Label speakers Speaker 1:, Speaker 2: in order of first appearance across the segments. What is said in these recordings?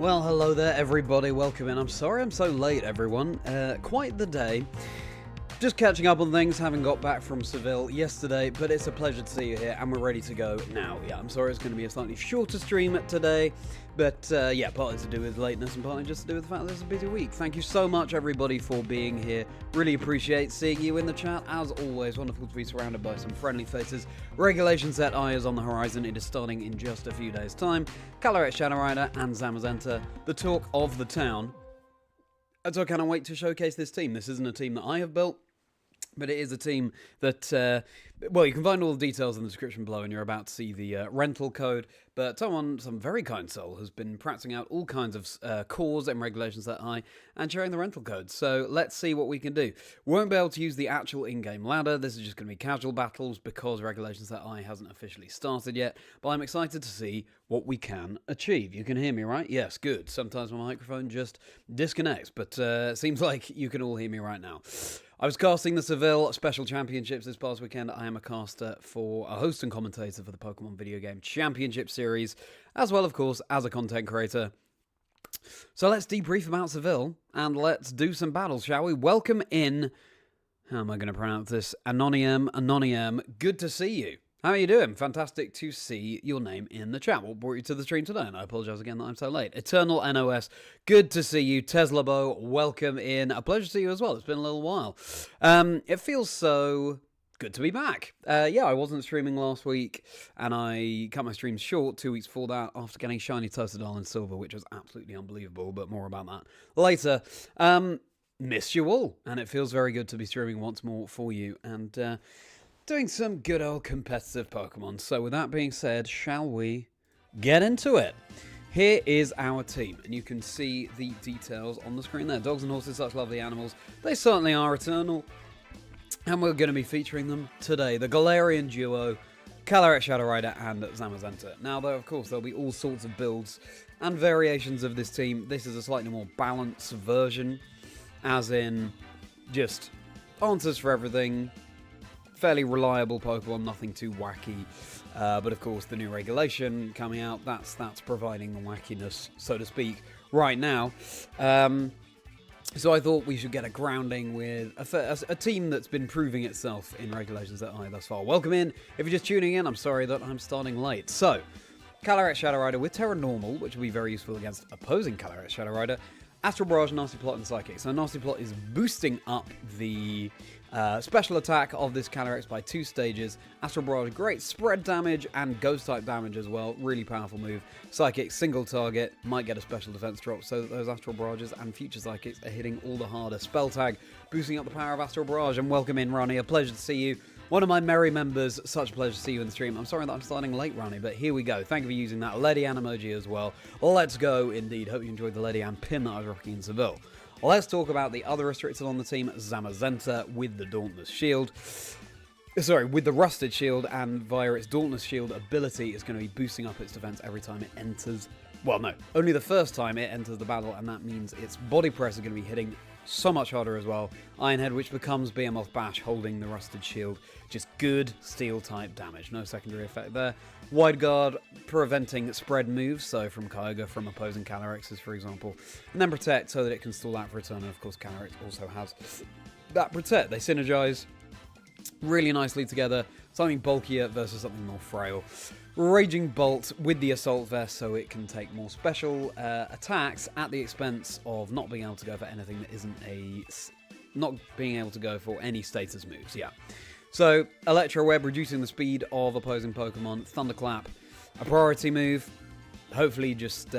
Speaker 1: Well, hello there everybody, welcome in. I'm sorry I'm so late everyone, quite the day. Just catching up on things, having got back from Seville yesterday, but it's a pleasure to see you here and we're ready to go now. Yeah, I'm sorry it's going to be a slightly shorter stream today, but yeah, partly to do with lateness and partly just to do with the fact that it's a busy week. Thank you so much everybody for being here, really appreciate seeing you in the chat. As always, wonderful to be surrounded by some friendly faces. Regulation Set I is on the horizon, it is starting in just a few days time. CALYREX ZAMAZENTA and Zamazenta, the talk of the town. And so I cannot wait to showcase this team. This isn't a team that I have built, but it is a team that, well, you can find all the details in the description below and you're about to see the rental code. But someone, some very kind soul, has been practicing out all kinds of cores and regulations that high and sharing the rental code. So let's see what we can do. We won't be able to use the actual in-game ladder. This is just going to be casual battles because regulations that I hasn't officially started yet. But I'm excited to see what we can achieve. You can hear me, right? Yes, good. Sometimes my microphone just disconnects, but it seems like you can all hear me right now. I was casting the Seville Special Championships this past weekend. I am a caster for a host and commentator for the Pokémon Video Game Championship Series, as well, of course, as a content creator. So let's debrief about Seville, and let's do some battles, shall we? Welcome in, how am I going to pronounce this? Anoniem, good to see you. How are you doing? Fantastic to see your name in the chat. What brought you to the stream today? And I apologise again that I'm so late. Eternal NOS, good to see you. Tesla Bo, welcome in. A pleasure to see you as well. It's been a little while. It feels so good to be back. Yeah, I wasn't streaming last week, and I cut my streams short 2 weeks before that after getting Shiny Totodile and Silver, which was absolutely unbelievable, but more about that later. Missed you all, and it feels very good to be streaming once more for you, and doing some good old competitive Pokemon. So with that being said, shall we get into it? Here is our team, and you can see the details on the screen there. Dogs and horses, such lovely animals. They certainly are eternal, and we're going to be featuring them today. The Galarian duo, CALYREX Shadow Rider and Zamazenta. Now, though, of course, there'll be all sorts of builds and variations of this team. This is a slightly more balanced version, as in just answers for everything, fairly reliable Pokemon, nothing too wacky. But of course, the new regulation coming out, that's providing the wackiness, so to speak, right now. So I thought we should get a grounding with a team that's been proving itself in regulations that I thus far. Welcome in. If you're just tuning in, I'm sorry that I'm starting late. So, CALYREX Shadow Rider with Terra Normal, which will be very useful against opposing CALYREX Shadow Rider. Astral Barrage, Nasty Plot, and Psychic. So Nasty Plot is boosting up the special attack of this CALYREX by 2 stages. Astral Barrage, great spread damage and ghost type damage as well. Really powerful move. Psychic, single target, might get a special defense drop so that those Astral Barrages and future Psychics are hitting all the harder. Spell Tag, boosting up the power of Astral Barrage. And welcome in, Ronnie. A pleasure to see you. One of my Merri members, such a pleasure to see you in the stream. I'm sorry that I'm starting late, Ronnie, but here we go. Thank you for using that Ledian emoji as well. Let's go, indeed. Hope you enjoyed the Ledian pin that I was rocking in Seville. Let's talk about the other restricted on the team, Zamazenta with the Dauntless Shield. Sorry, with the Rusted Shield, and via its Dauntless Shield ability, it's going to be boosting up its defense every time it enters. Well, no, only the first time it enters the battle, and that means its body press is going to be hitting so much harder as well. Iron Head, which becomes Behemoth Bash, holding the Rusted Shield. Just good steel-type damage. No secondary effect there. Wide Guard, preventing spread moves, so from Kyogre, from opposing CALYREXs, for example. And then Protect, so that it can stall out for a turn. And of course, CALYREX also has that Protect. They synergize really nicely together. Something bulkier versus something more frail. Raging Bolt with the Assault Vest, so it can take more special attacks at the expense of not being able to go for anything that isn't not being able to go for any status moves, yeah. So, Electro Web, reducing the speed of opposing Pokemon. Thunderclap, a priority move, hopefully just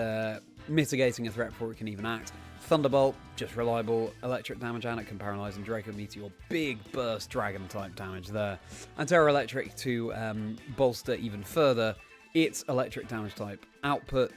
Speaker 1: mitigating a threat before it can even act. Thunderbolt, just reliable electric damage, and it can paralyze, and Draco Meteor, big burst dragon type damage there. And Terra Electric to bolster even further its electric damage type output,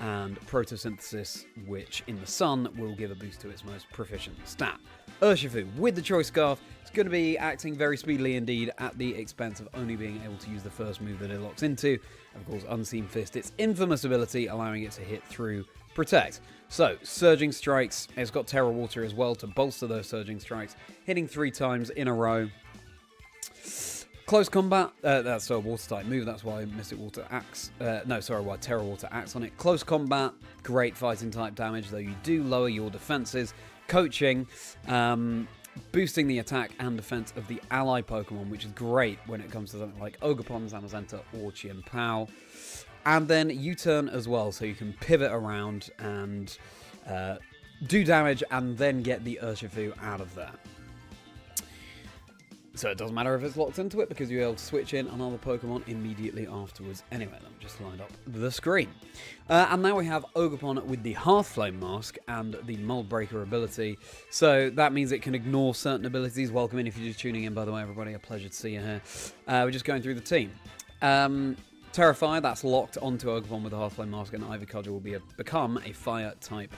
Speaker 1: and Photosynthesis, which in the sun will give a boost to its most proficient stat. Urshifu with the Choice Scarf, it's going to be acting very speedily indeed at the expense of only being able to use the first move that it locks into. Of course, Unseen Fist, its infamous ability, allowing it to hit through Protect. So, Surging Strikes, it's got Terra Water as well to bolster those Surging Strikes, hitting 3 times in a row. Close combat, that's a water type move, that's why Mystic Water Axe, why Terra Water Axe on it. Close combat, great fighting type damage, though you do lower your defenses. Coaching, boosting the attack and defense of the ally Pokemon, which is great when it comes to something like Ogerpon, Zamazenta, or Chien-Pao. And then U-turn as well, so you can pivot around and do damage and then get the Urshifu out of there. So it doesn't matter if it's locked into it because you're able to switch in another Pokemon immediately afterwards. Anyway, let me just line up the screen. And now we have Ogerpon with the Hearthflame Mask and the Mold Breaker ability. So that means it can ignore certain abilities. Welcome in if you're just tuning in, by the way, everybody. A pleasure to see you here. We're just going through the team. Terrify, that's locked onto Ogerpon with the Hearthflame Mask, and Ivy Cudgel will become a fire type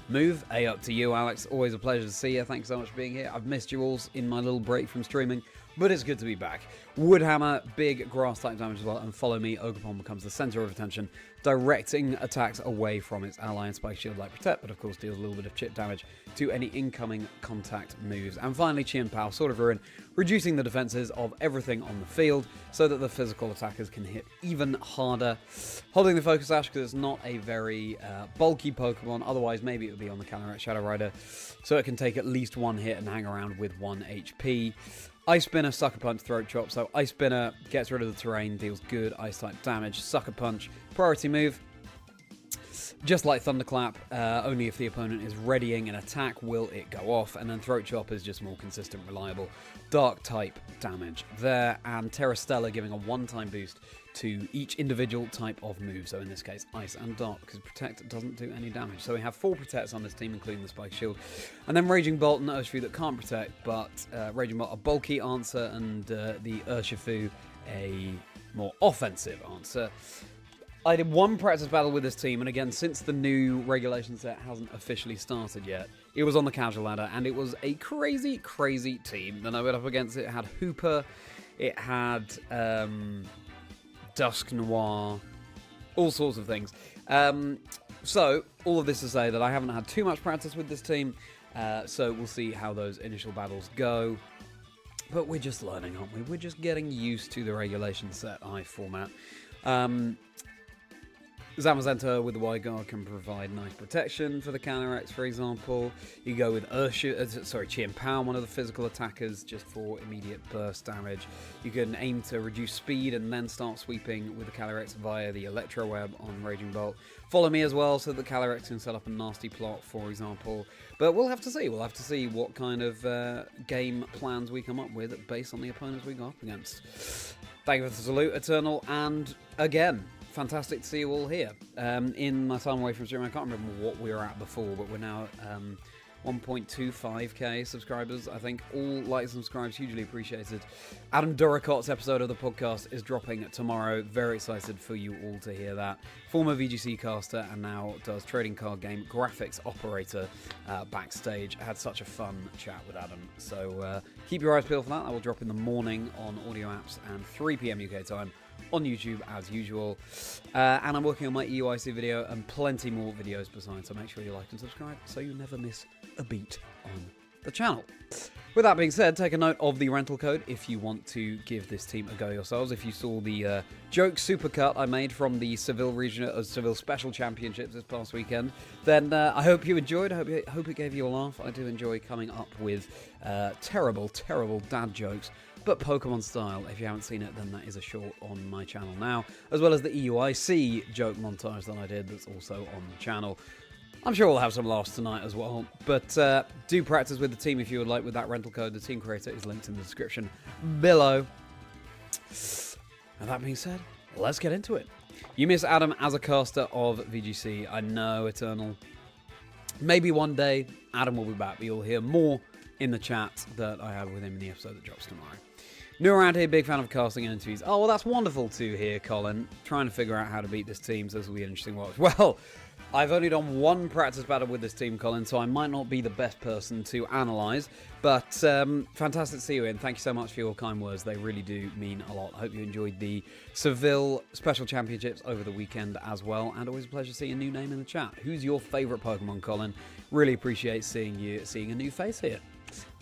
Speaker 1: move. Up to you, Alex. Always a pleasure to see you. Thanks so much for being here. I've missed you all in my little break from streaming, but it's good to be back. Woodhammer, big grass type damage as well, and Follow Me. Ogerpon becomes the center of attention, directing attacks away from its ally, and Spike Shield like Protect, but of course deals a little bit of chip damage to any incoming contact moves. And finally, Chien-Pao, Sword of Ruin, reducing the defenses of everything on the field so that the physical attackers can hit even harder. Holding the Focus Sash because it's not a very bulky Pokemon, otherwise maybe it would be on the CALYREX Shadow Rider, so it can take at least one hit and hang around with 1 HP. Ice Spinner, Sucker Punch, Throat Chop. So Ice Spinner gets rid of the terrain, deals good Ice-type damage. Sucker Punch, priority move. Just like Thunderclap, only if the opponent is readying an attack will it go off. And then Throat Chop is just more consistent, reliable. Dark-type damage there. And Terra Stella giving a one-time boost to each individual type of move. So in this case, Ice and Dark, because Protect doesn't do any damage. So we have 4 Protects on this team, including the Spike Shield. And then Raging Bolt and Urshifu that can't Protect, but Raging Bolt a bulky answer, and the Urshifu a more offensive answer. I did 1 practice battle with this team, and again, since the new regulation set hasn't officially started yet, it was on the casual ladder, and it was a crazy, crazy team. Then I went up against it. It had Hooper, it had Dusk Noir, all sorts of things. So, all of this to say that I haven't had too much practice with this team, so we'll see how those initial battles go. But we're just learning, aren't we? We're just getting used to the regulation set I format. Zamazenta with the Wide Guard can provide nice protection for the CALYREX, for example. You go with Chien-Pao, one of the physical attackers, just for immediate burst damage. You can aim to reduce speed and then start sweeping with the CALYREX via the Electro Web on Raging Bolt. Follow Me as well, so the CALYREX can set up a nasty plot, for example. But we'll have to see. We'll have to see what kind of game plans we come up with based on the opponents we go up against. Thank you for the salute, Eternal, and again, fantastic to see you all here. In my time away from streaming, I can't remember what we were at before, but we're now at 1.25k subscribers, I think. All likes and subscribes, hugely appreciated. Adam DORRICOTT's episode of the podcast is dropping tomorrow. Very excited for you all to hear that. Former VGC caster and now does trading card game graphics operator backstage. I had such a fun chat with Adam. So keep your eyes peeled for that. I will drop in the morning on audio apps and 3 PM UK time on YouTube as usual, and I'm working on my EUIC video and plenty more videos besides, so make sure you like and subscribe so you never miss a beat on the channel. With that being said, take a note of the rental code if you want to give this team a go yourselves. If you saw the joke supercut I made from the Seville Seville Special Championships this past weekend, then I hope you enjoyed. I hope it gave you a laugh. I do enjoy coming up with terrible, terrible dad jokes, but Pokemon style. If you haven't seen it, then that is a short on my channel now, as well as the EUIC joke montage that I did that's also on the channel. I'm sure we'll have some laughs tonight as well, but do practice with the team if you would like with that rental code. The team creator is linked in the description below. And that being said, let's get into it. You miss Adam as a caster of VGC. I know, Eternal. Maybe one day Adam will be back, but you'll hear more in the chat that I had with him in the episode that drops tomorrow. New around here, big fan of casting and interviews. Oh, well, that's wonderful to hear, Colin. Trying to figure out how to beat this team, so this will be an interesting watch. Well, I've only done 1 practice battle with this team, Colin, so I might not be the best person to analyse, but fantastic to see you in. Thank you so much for your kind words. They really do mean a lot. I hope you enjoyed the Seville Special Championships over the weekend as well, and always a pleasure seeing a new name in the chat. Who's your favourite Pokemon, Colin? Really appreciate seeing a new face here.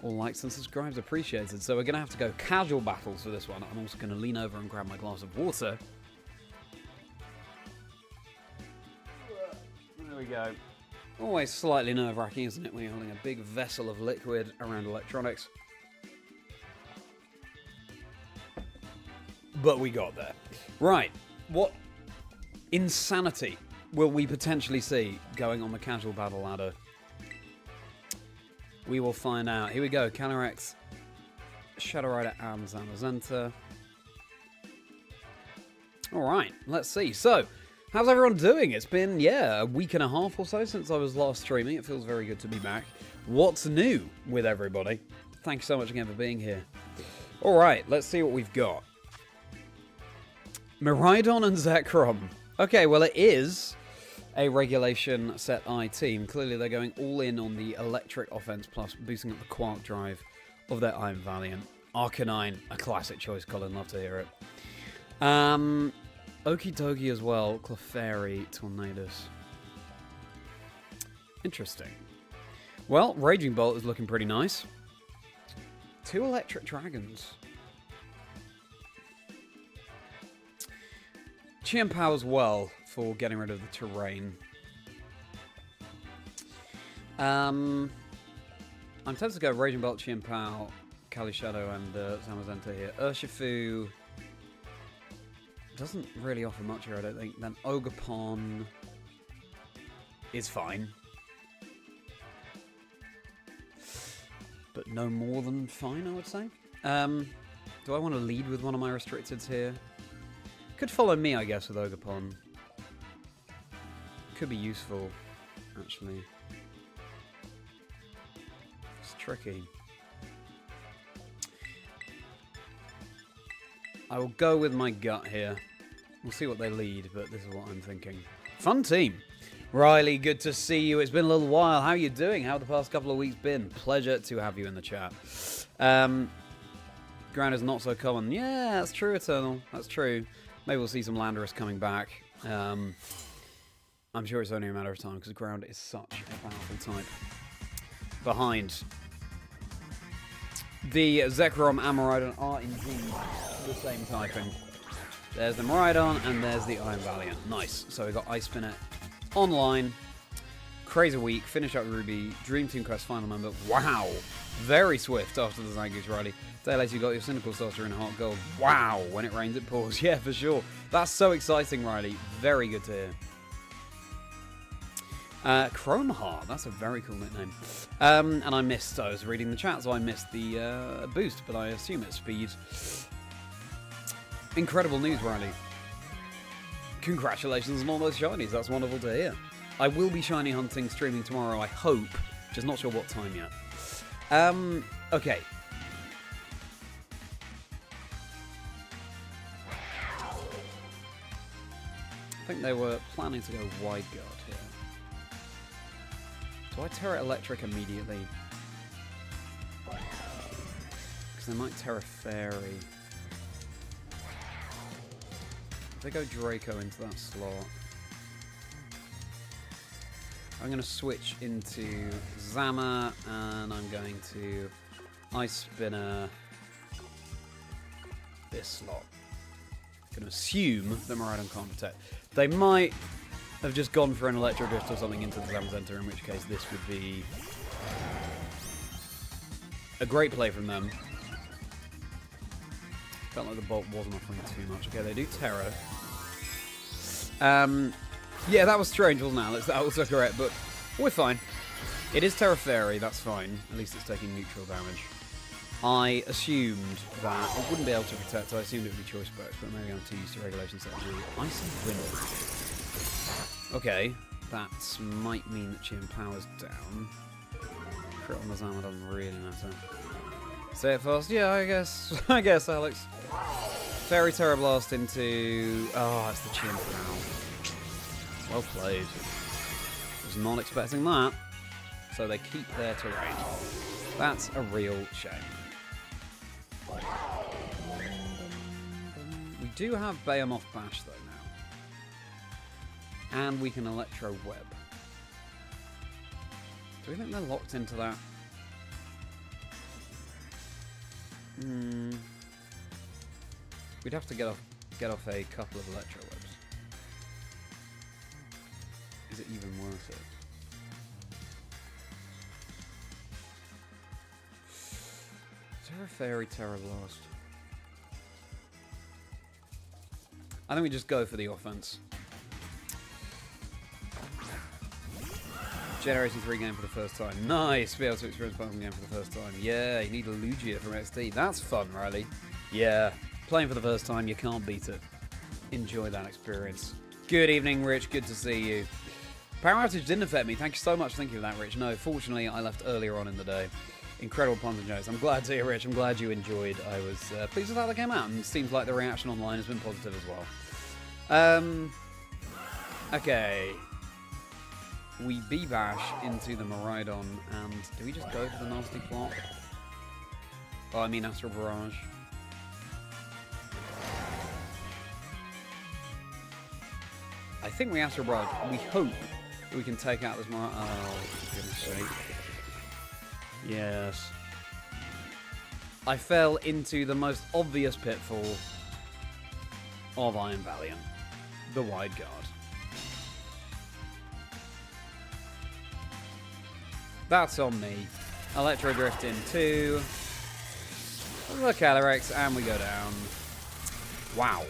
Speaker 1: All likes and subscribes appreciated. So we're going to have to go casual battles for this one. I'm also going to lean over and grab my glass of water. There we go. Always slightly nerve-wracking, isn't it, when you're holding a big vessel of liquid around electronics. But we got there. Right. What insanity will we potentially see going on the casual battle ladder? We will find out. Here we go. CALYREX, Shadow Rider, and Zamazenta. Alright, let's see. So, how's everyone doing? It's been, a week and a half or so since I was last streaming. It feels very good to be back. What's new with everybody? Thanks so much again for being here. Alright, let's see what we've got. Miraidon and Zekrom. Okay, well it is a Regulation Set I team. Clearly they're going all in on the electric offense plus boosting up the Quark drive of their Iron Valiant. Arcanine, a classic choice, Colin. Love to hear it. Okie dokie as well. Clefairy, Tornadus. Interesting. Well, Raging Bolt is looking pretty nice. 2 electric dragons. Chimpao as well for getting rid of the terrain. I'm tempted to go Raging Bolt, Chimpao, Kali Shadow, and Zamazenta here. Urshifu doesn't really offer much here, I don't think. Then Ogerpon is fine. But no more than fine, I would say. Do I want to lead with one of my restricteds here? Could follow me, I guess, with Ogerpon. Could be useful, actually. It's tricky. I will go with my gut here. We'll see what they lead, but this is what I'm thinking. Fun team. Riley, good to see you. It's been a little while. How are you doing? How have the past couple of weeks been? Pleasure to have you in the chat. Ground is not so common. Yeah, that's true, Eternal. That's true. Maybe we'll see some Landorus coming back. I'm sure it's only a matter of time because ground is such a powerful type. Behind. The Zekrom and Miraidon are indeed the same typing. There's the Miraidon and there's the Iron Valiant. Nice. So we got Ice Spinner online. Crazy week. Finish up Ruby. Dream Team Quest final member. Wow. Very swift after the Zangoose Riley. Day later, you got your Cynical Saucer in Heart Gold. Wow. When it rains, it pours. Yeah, for sure. That's so exciting, Riley. Very good to hear. Chrome Heart. That's a very cool nickname. And I missed. I was reading the chat, so I missed the boost, but I assume it's speed. Incredible news, Riley. Congratulations on all those shinies. That's wonderful to hear. I will be shiny hunting, streaming tomorrow, I hope. Just not sure what time yet. Okay. I think they were planning to go Wide Guard here. Do I Terra Electric immediately? Because they might Terra Fairy. If they go Draco into that slot, I'm going to switch into Zama, and I'm going to Ice Spinner this slot. I'm going to assume that Miraidon can't protect. They might have just gone for an Electro Drift or something into the Zamazenta, in which case this would be a great play from them. Felt like the Bolt wasn't offering too much. Okay, they do Terra. Yeah, that was strange, wasn't it, Alex? That was also correct, but we're fine. It is Terra Fairy, that's fine. At least it's taking neutral damage. I assumed that it wouldn't be able to protect, so I assumed it would be Choice Perks, but maybe I'm too used to Regulation Set I. Icy Wind. Okay, that might mean that Chimpao down. Crit on the Zama doesn't really matter. Say it fast? Yeah, I guess. I guess, Alex. Fairy Terra Blast into... Oh, it's the Chimpao. Well played. Was not expecting that. So they keep their terrain. That's a real shame. We do have Behemoth Bash though now. And we can Electro Web. Do we think they're locked into that? We'd have to get off a couple of electro webs. Is it even worth it? Terra Fairy, Terra Blast. I think we just go for the offense. Generation 3 game for the first time. Nice! Be able to experience Pokemon game for the first time. Yeah, you need a Lugia from XD. That's fun, Riley. Yeah. Playing for the first time, you can't beat it. Enjoy that experience. Good evening, Rich. Good to see you. Power outage didn't affect me. Thank you so much for thinking of that, Rich. No, fortunately, I left earlier on in the day. Incredible puns and jokes. I'm glad to hear, Rich. I'm glad you enjoyed. I was pleased with how that came out, and it seems like the reaction online has been positive as well. Okay. We B-bash into the Miraidon, and do we just go for the nasty plot? Oh, I mean Astral Barrage. I think we Astral Barrage. We hope that we can take out this Miraidon. Oh, for goodness sake. Yes. I fell into the most obvious pitfall of Iron Valiant. The Wide Guard. That's on me. Electro Drift into the CALYREX, and we go down. Wow.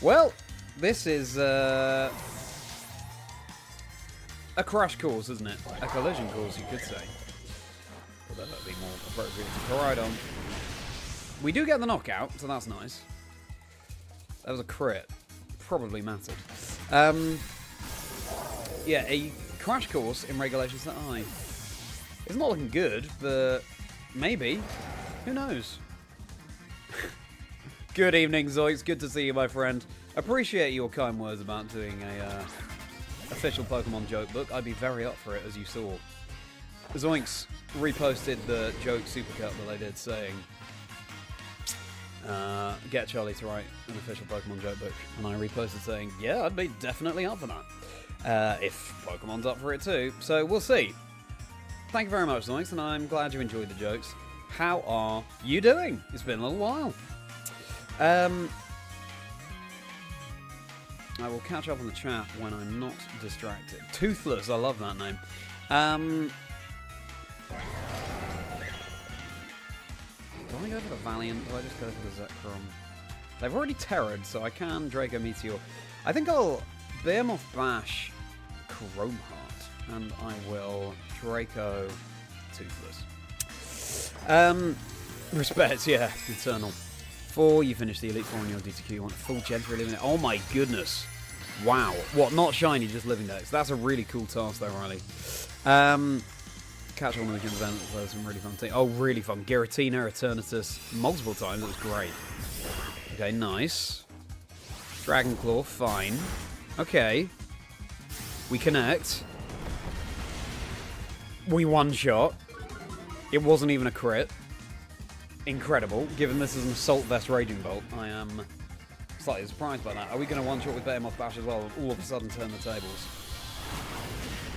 Speaker 1: Well, this is a crash course, isn't it? A collision course, you could say. Although that'd be more appropriate to Koraidon. We do get the knockout, so that's nice. That was a crit. Probably mattered. Yeah, a crash course in Regulation Set I. It's not looking good, but maybe. Who knows? Good evening, Zoiks. Good to see you, my friend. Appreciate your kind words about doing a official Pokemon joke book. I'd be very up for it, as you saw. Zoinks reposted the joke supercut that I did saying, get Charlie to write an official Pokemon joke book. And I reposted saying, yeah, I'd be definitely up for that. If Pokemon's up for it too. So we'll see. Thank you very much, Zoinks, and I'm glad you enjoyed the jokes. How are you doing? It's been a little while. I will catch up on the chat when I'm not distracted. Toothless, I love that name. Do I go for the Valiant? Do I just go for the Zekrom? They've already terrored, so I can Draco Meteor. I think I'll Behemoth Bash Chrome Heart, and I will Draco Toothless. Respect, yeah, Eternal. 4, you finish the Elite 4 on your DTQ. You want full Gentry Living Dex. Oh my goodness. Wow. What, not shiny, just Living Dex. That's a really cool task though, Riley. Catch on the weekend event, that was some really fun thing. Oh, really fun. Giratina, Eternatus, multiple times. That was great. Okay, nice. Dragon Claw, fine. Okay. We connect. We one-shot. It wasn't even a crit. Incredible. Given this is an Assault Vest Raging Bolt, I am slightly surprised by that. Are we going to one-shot with Behemoth Bash as well and all of a sudden turn the tables?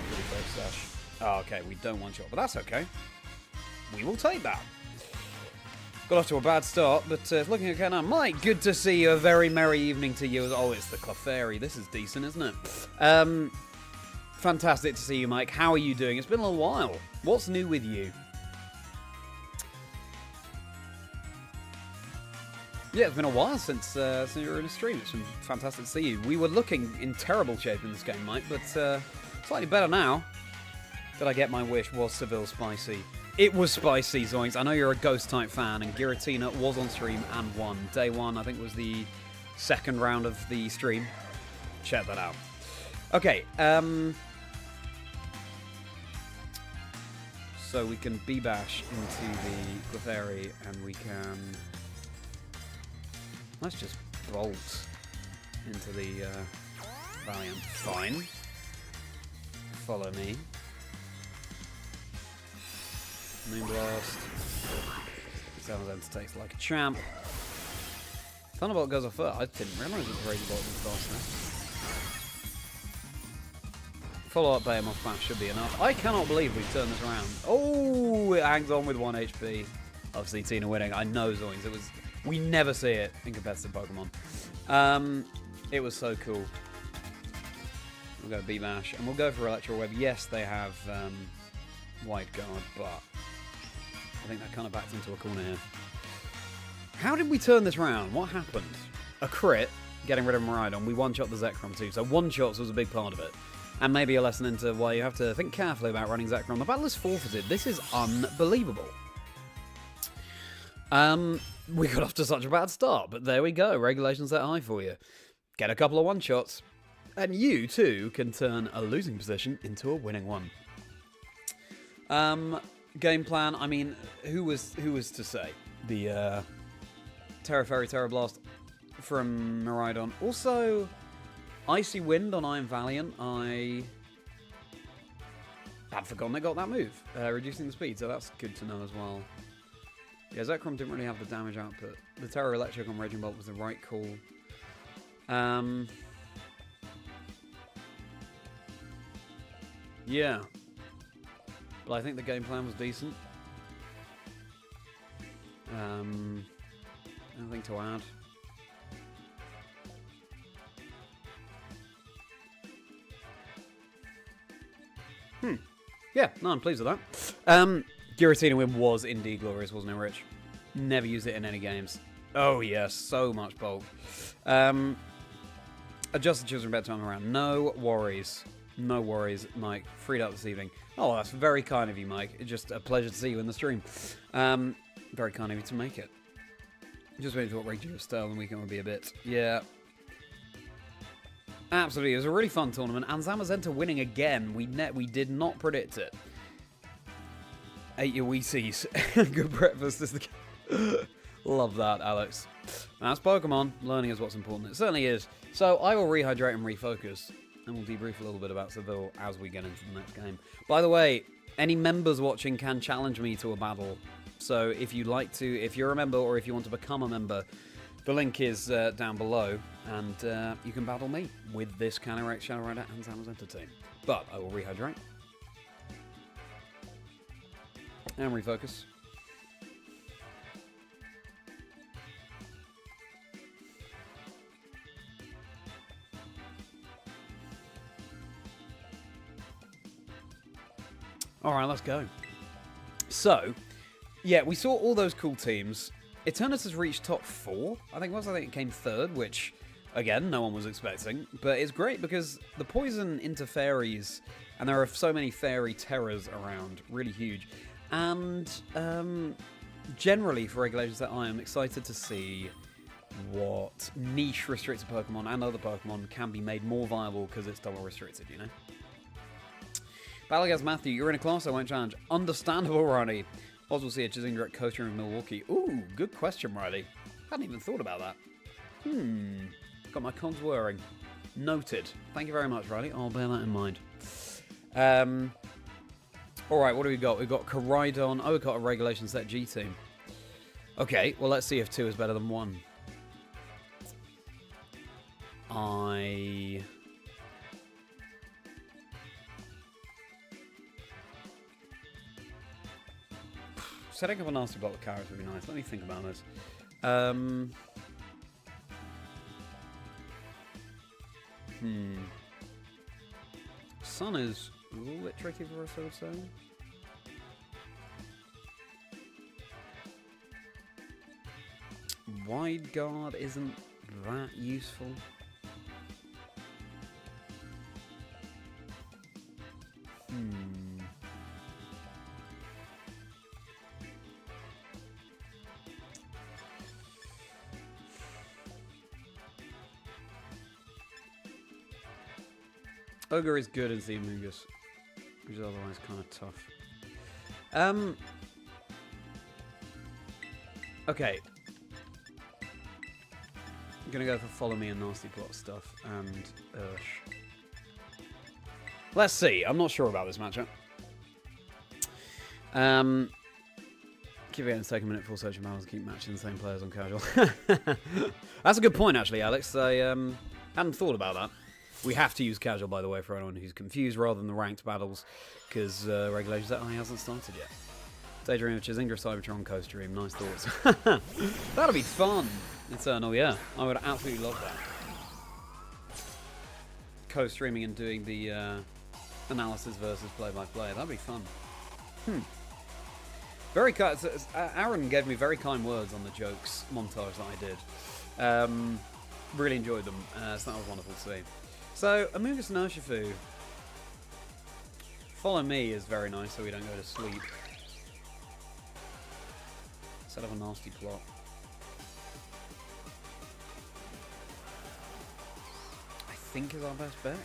Speaker 1: Really fake stash. Oh, okay, we don't one-shot, but that's okay. We will take that. Got off to a bad start, but looking okay now. Mike, good to see you. A very merry evening to you. Oh, it's the Clefairy. This is decent, isn't it? Fantastic to see you, Mike. How are you doing? It's been a little while. What's new with you? Yeah, it's been a while since you were in a stream. It's been fantastic to see you. We were looking in terrible shape in this game, Mike, but slightly better now. Did I get my wish? Was Seville spicy? It was spicy, Zoinks. I know you're a Ghost-type fan, and Giratina was on stream and won. Day 1, I think, was the second round of the stream. Check that out. Okay, so we can B-bash into the Clefairy, and we can... Let's just bolt into the Valiant. Fine. Follow me. Moonblast. Zamazenta takes like a champ. Thunderbolt goes off first. I didn't realise it was Raging Bolt was fast enough. Follow-up Behemoth Bash should be enough. I cannot believe we've turned this around. Oh, it hangs on with 1 HP. of Tina winning. I know, Zoins. We never see it in competitive Pokemon. It was so cool. We'll go B-Mash, and we'll go for Electro Web. Yes, they have Wide Guard, but I think that kind of backed into a corner here. How did we turn this round? What happened? A crit, getting rid of Miraidon. We one-shot the Zekrom too, so one-shots was a big part of it. And maybe a lesson into why you have to think carefully about running Zekrom. The battle is forfeited. This is unbelievable. We got off to such a bad start, but there we go. Regulation Set I for you. Get a couple of one-shots, and you, too, can turn a losing position into a winning one. Game plan, I mean, who was to say? The Terra Fairy, Terra Blast from Miraidon. Also, Icy Wind on Iron Valiant. I had forgotten they got that move, reducing the speed, so that's good to know as well. Yeah, Zekrom didn't really have the damage output. The Terra Electric on Raging Bolt was the right call. Yeah. But I think the game plan was decent. Nothing to add. Yeah, no, I'm pleased with that. Giratina win was indeed glorious, wasn't it, Rich? Never used it in any games. Oh, yes, so much bulk. Adjust the children bedtime around. No worries. No worries, Mike. Freed up this evening. Oh, that's very kind of you, Mike. It's just a pleasure to see you in the stream. Very kind of you to make it. Just waiting for what Reg Style and weekend would be a bit. Yeah. Absolutely. It was a really fun tournament. And Zamazenta winning again. We did not predict it. Ate your Weesees. Good breakfast is the... Love that, Alex. That's Pokemon. Learning is what's important. It certainly is. So I will rehydrate and refocus. And we'll debrief a little bit about Seville as we get into the next game. By the way, any members watching can challenge me to a battle. So if you'd like to, if you're a member or if you want to become a member, the link is down below. And you can battle me with this CALYREX, Shadow Rider and Zamazenta team. But I will rehydrate. And refocus. Alright, let's go. So, yeah, we saw all those cool teams. Eternatus has reached top 4, I think it came 3rd, which, again, no one was expecting. But it's great because the poison into fairies, and there are so many fairy terrors around, really huge. And generally, for Regulation Set I am excited to see what niche restricted Pokemon and other Pokemon can be made more viable because it's double restricted, you know? Battle against Matthew, you're in a class I won't challenge. Understandable, Riley. Oz will see a Chazingdra at Coaching in Milwaukee. Ooh, good question, Riley. Hadn't even thought about that. Got my cogs whirring. Noted. Thank you very much, Riley. I'll bear that in mind. Alright, what do we got? We've got Koraidon. Oh, we've got a Regulation Set G team. Okay, well, let's see if 2 is better than 1. Setting up a nasty block with carrots would be nice. Let me think about this. Sun is a little bit tricky for us, I would say. Wide Guard isn't that useful. Ogre is good as the Amogus, which is otherwise kind of tough. Okay. I'm gonna go for Follow Me and Nasty Plot stuff and Ursh. Let's see. I'm not sure about this matchup. Keep it and take a minute for searching battles and keep matching the same players on casual. That's a good point, actually, Alex. I hadn't thought about that. We have to use casual, by the way, for anyone who's confused, rather than the ranked battles, because Regulation Set I hasn't started yet. Daydream of Chazingdra Cybertron co-stream. Nice thoughts. That'll be fun. Eternal, yeah. I would absolutely love that. Co-streaming and doing the analysis versus play-by-play. That'd be fun. Very kind. Aaron gave me very kind words on the jokes montage that I did. Really enjoyed them. So that was wonderful to see. So, Amoonguss and Urshifu. Follow me is very nice so we don't go to sleep. Set up a nasty plot. I think is our best bet.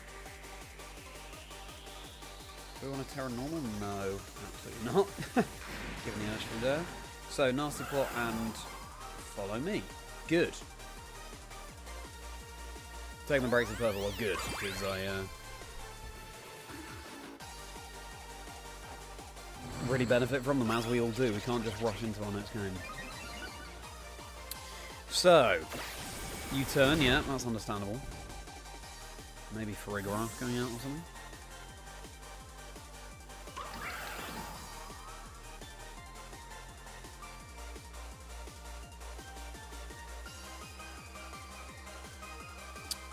Speaker 1: Do we want a Terra Normal? No, absolutely not. Given the Urshifu there. So, nasty plot and follow me. Good. Taking the breaks in purple are good, because I really benefit from them, as we all do. We can't just rush into our next game. So, U-turn, yeah, that's understandable. Maybe Farigiraf going out or something.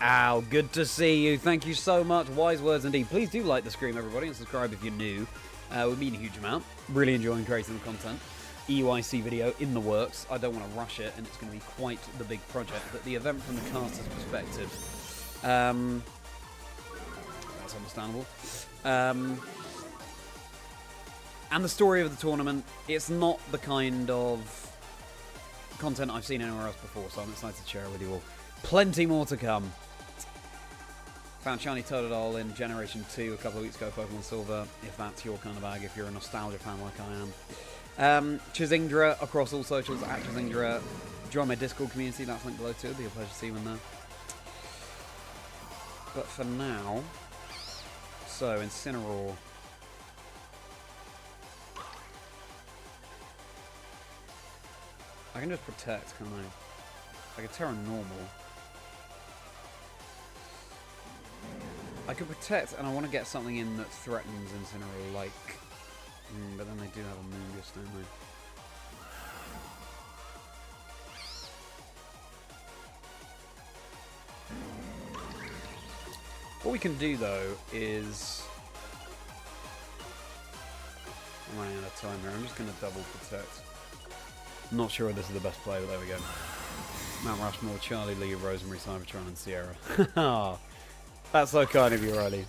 Speaker 1: Ow, good to see you. Thank you so much. Wise words indeed. Please do like the stream, everybody, and subscribe if you're new. Would mean a huge amount. Really enjoying creating the content. EYC video in the works. I don't want to rush it, and it's going to be quite the big project. But the event from the caster's perspective, that's understandable. And the story of the tournament, it's not the kind of content I've seen anywhere else before, so I'm excited to share it with you all. Plenty more to come. Found Shiny Totodile in Generation 2 a couple of weeks ago, Pokemon Silver, if that's your kind of bag, if you're a nostalgia fan like I am. Chazingdra across all socials, at Chazingdra. Join my Discord community, that's linked below too. It'll be a pleasure to see you in there. But for now, so Incineroar. I can just protect, can't I? I could Terra Normal. I could protect, and I want to get something in that threatens Incineroar, like... but then they do have a Amoonguss, don't they? What we can do, though, is... I'm running out of time here. I'm just going to double protect. Not sure this is the best play, but there we go. Mount Rushmore, Charlie, Lee, Rosemary, Cybertron, and Sierra. That's so kind of you, Riley.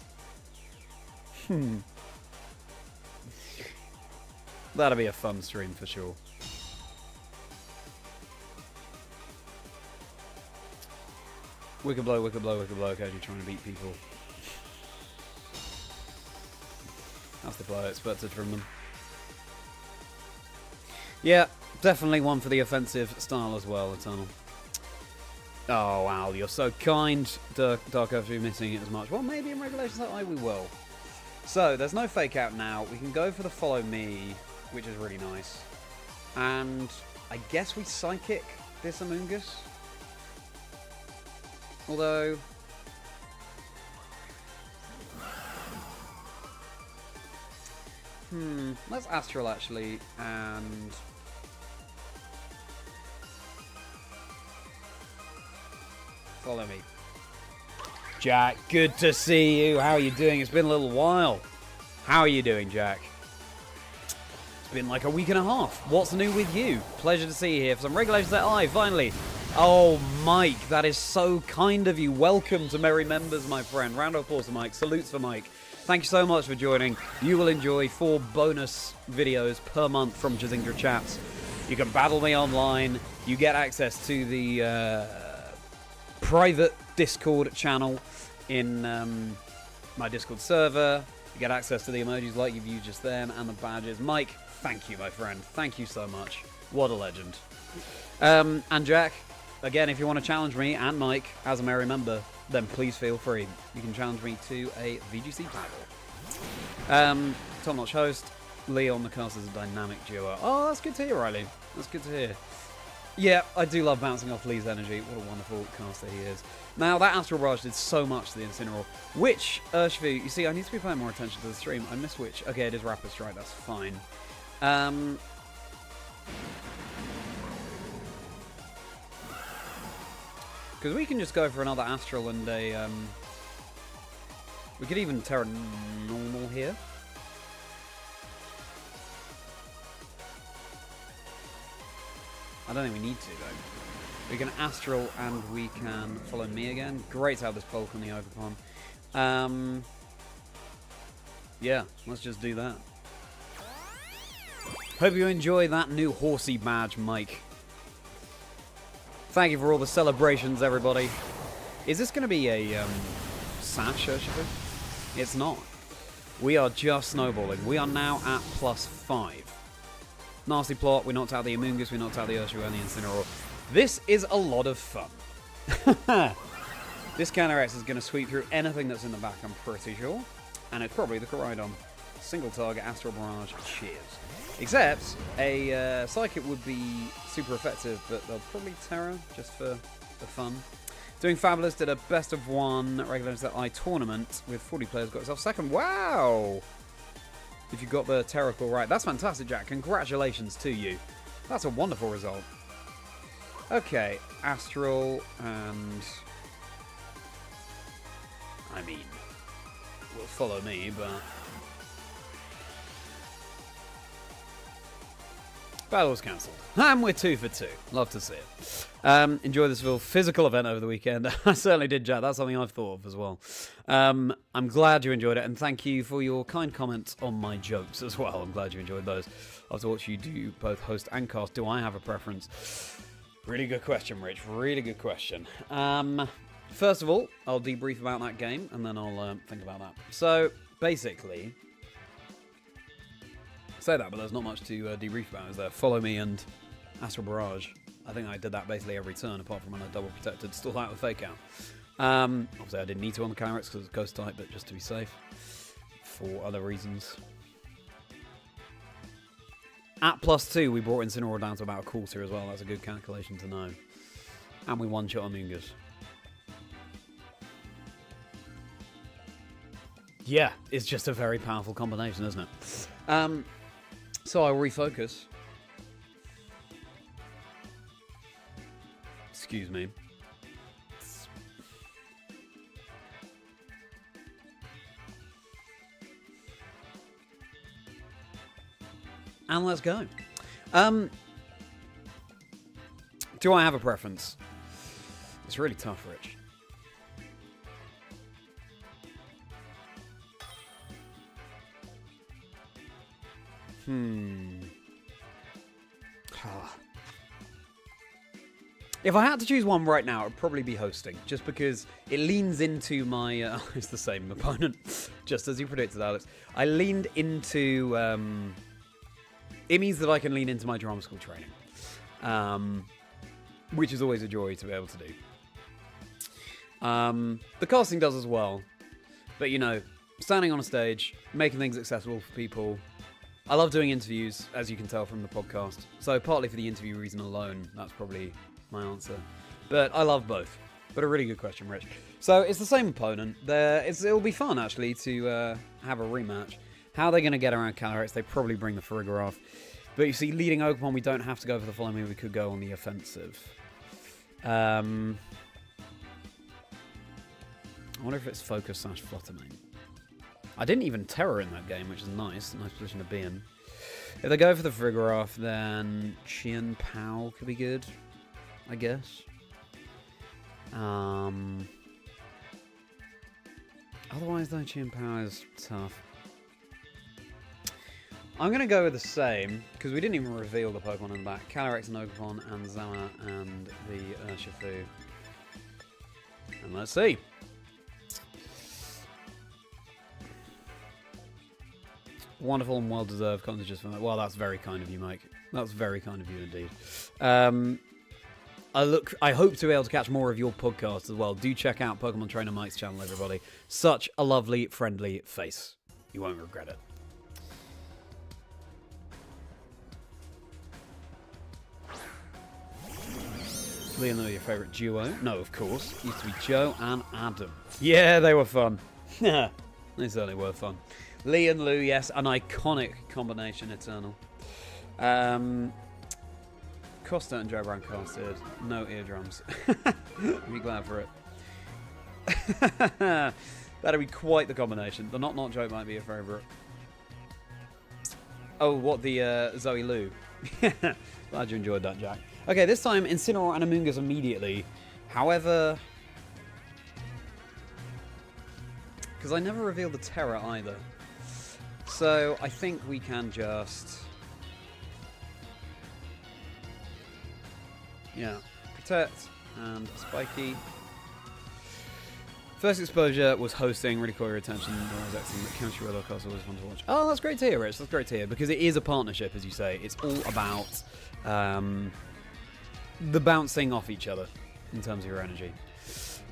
Speaker 1: That'll be a fun stream for sure. Wicked blow, occasionally trying to beat people. That's the play I expected from them. Yeah, definitely one for the offensive style as well, Eternal. Oh, Al, you're so kind. Dark Earth, you're missing it as much. Well, maybe in Regulations I we will. So, there's no fake out now. We can go for the follow me, which is really nice. And I guess we psychic this Amoonguss. Although... let's Astral actually, and... follow me. Jack, good to see you. How are you doing? It's been a little while. How are you doing, Jack? It's been like a week and a half. What's new with you? Pleasure to see you here for some Regulations Set I, finally. Oh, Mike, that is so kind of you. Welcome to Merry Members, my friend. Round of applause for Mike. Salutes for Mike. Thank you so much for joining. You will enjoy 4 bonus videos per month from Chazingdra chats. You can battle me online. You get access to the... private Discord channel in my Discord server. You get access to the emojis like you've used just then and the badges. Mike, thank you, my friend. Thank you so much. What a legend. And Jack, again, if you want to challenge me and Mike as a Merry member, then please feel free. You can challenge me to a VGC battle. Top-notch host. Lee on the cast is a dynamic duo. Oh, that's good to hear, Riley. That's good to hear. Yeah, I do love bouncing off Lee's energy. What a wonderful caster he is. Now, that Astral Barrage did so much to the Incineroar. Which, Urshifu, you see, I need to be paying more attention to the stream. I missed which. Okay, it is Rapid Strike, that's fine. Because we can just go for another Astral and a... we could even Terra Normal here. I don't think we need to, though. We can Astral and we can follow me again. Great to have this Bulk on the Overpon. Yeah, let's just do that. Hope you enjoy that new horsey badge, Mike. Thank you for all the celebrations, everybody. Is this going to be a Sash Urshifu? It's not. We are just snowballing. We are now at +5. Nasty plot. We knocked out the Amoonguss. We knocked out the Urshifu and the Incineroar. This is a lot of fun. This CALYREX is going to sweep through anything that's in the back, I'm pretty sure. And it's probably the Koraidon. Single target, Astral Barrage, cheers. Except, a Psychic would be super effective, but they'll probably Terra, just for fun. Doing Fabulous, did a best of one regular Set I tournament with 40 players, got himself second. Wow! If you got the Terra call right. That's fantastic, Jack. Congratulations to you. That's a wonderful result. Okay, Astral and... I mean, will follow me, but... Battle's cancelled. And we're 2 for 2. Love to see it. Enjoy this little physical event over the weekend. I certainly did, Jack. That's something I've thought of as well. I'm glad you enjoyed it, and thank you for your kind comments on my jokes as well. I'm glad you enjoyed those. After what you do, both host and cast, do I have a preference? Really good question, Rich. Really good question. First of all, I'll debrief about that game, and then I'll think about that. So, basically... say that, but there's not much to debrief about, is there? Follow me and Astral Barrage. I think I did that basically every turn, apart from when I double protected, still out the fake out. Obviously, I didn't need to on the CALYREX because it's Ghost type, but just to be safe. For other reasons. At +2, we brought Incineroar down to about a quarter as well. That's a good calculation to know. And we one-shot Amoonguss. Yeah, it's just a very powerful combination, isn't it? So I'll refocus. Excuse me. And let's go. Do I have a preference? It's really tough, Rich. If I had to choose one right now, it would probably be hosting, just because it leans into my... it's the same opponent, just as you predicted, Alex. I leaned into... it means that I can lean into my drama school training, which is always a joy to be able to do. The casting does as well, but, you know, standing on a stage, making things accessible for people... I love doing interviews, as you can tell from the podcast. So partly for the interview reason alone, that's probably my answer. But I love both. But a really good question, Rich. So it's the same opponent. It'll be fun, actually, to have a rematch. How are they going to get around CALYREX? They probably bring the Farigiraf. But you see, leading Oakmon, we don't have to go for the follow me. We could go on the offensive. I wonder if it's Focus / Fluttermane. I didn't even Terror in that game, which is nice. Nice position to be in. If they go for the Farigiraf, then Chien Pao could be good, I guess. Otherwise, though, Chien Pao is tough. I'm going to go with the same, because we didn't even reveal the Pokemon in the back. CALYREX and Oakmon and Zama and the Urshifu. And let's see. Wonderful and well-deserved content just for that. Well, that's very kind of you, Mike. That's very kind of you indeed. I hope to be able to catch more of your podcasts as well. Do check out Pokemon Trainer Mike's channel, everybody. Such a lovely, friendly face. You won't regret it. Leon, your favourite duo? No, of course. Used to be Joe and Adam. Yeah, they were fun. They certainly were fun. Lee and Lou, yes, an iconic combination, Eternal. Costa and Joe Brown casted. No eardrums. Be glad for it. That'd be quite the combination. The Not joke might be a favourite. Oh, what, the Zoe Lou? Glad you enjoyed that, Jack. Okay, this time Incineroar and Amoonguss immediately. However, because I never revealed the Terror either. So I think we can just... yeah, Protect and Spiky. First exposure was hosting, really caught your attention. That was excellent. The chemistry roller coaster was fun to watch. Oh, that's great to hear, Rich. That's great to hear, because it is a partnership, as you say. It's all about the bouncing off each other in terms of your energy.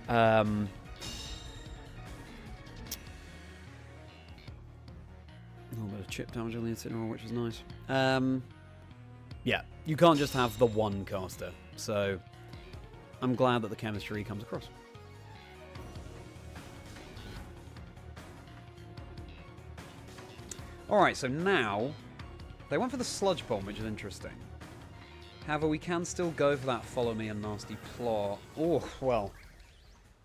Speaker 1: A little bit of chip damage on the Incineroar, which is nice. Yeah, you can't just have the one caster, so I'm glad that the chemistry comes across. Alright, so now they went for the Sludge Bomb, which is interesting. However, we can still go for that Follow Me and Nasty Plot. Oh, well,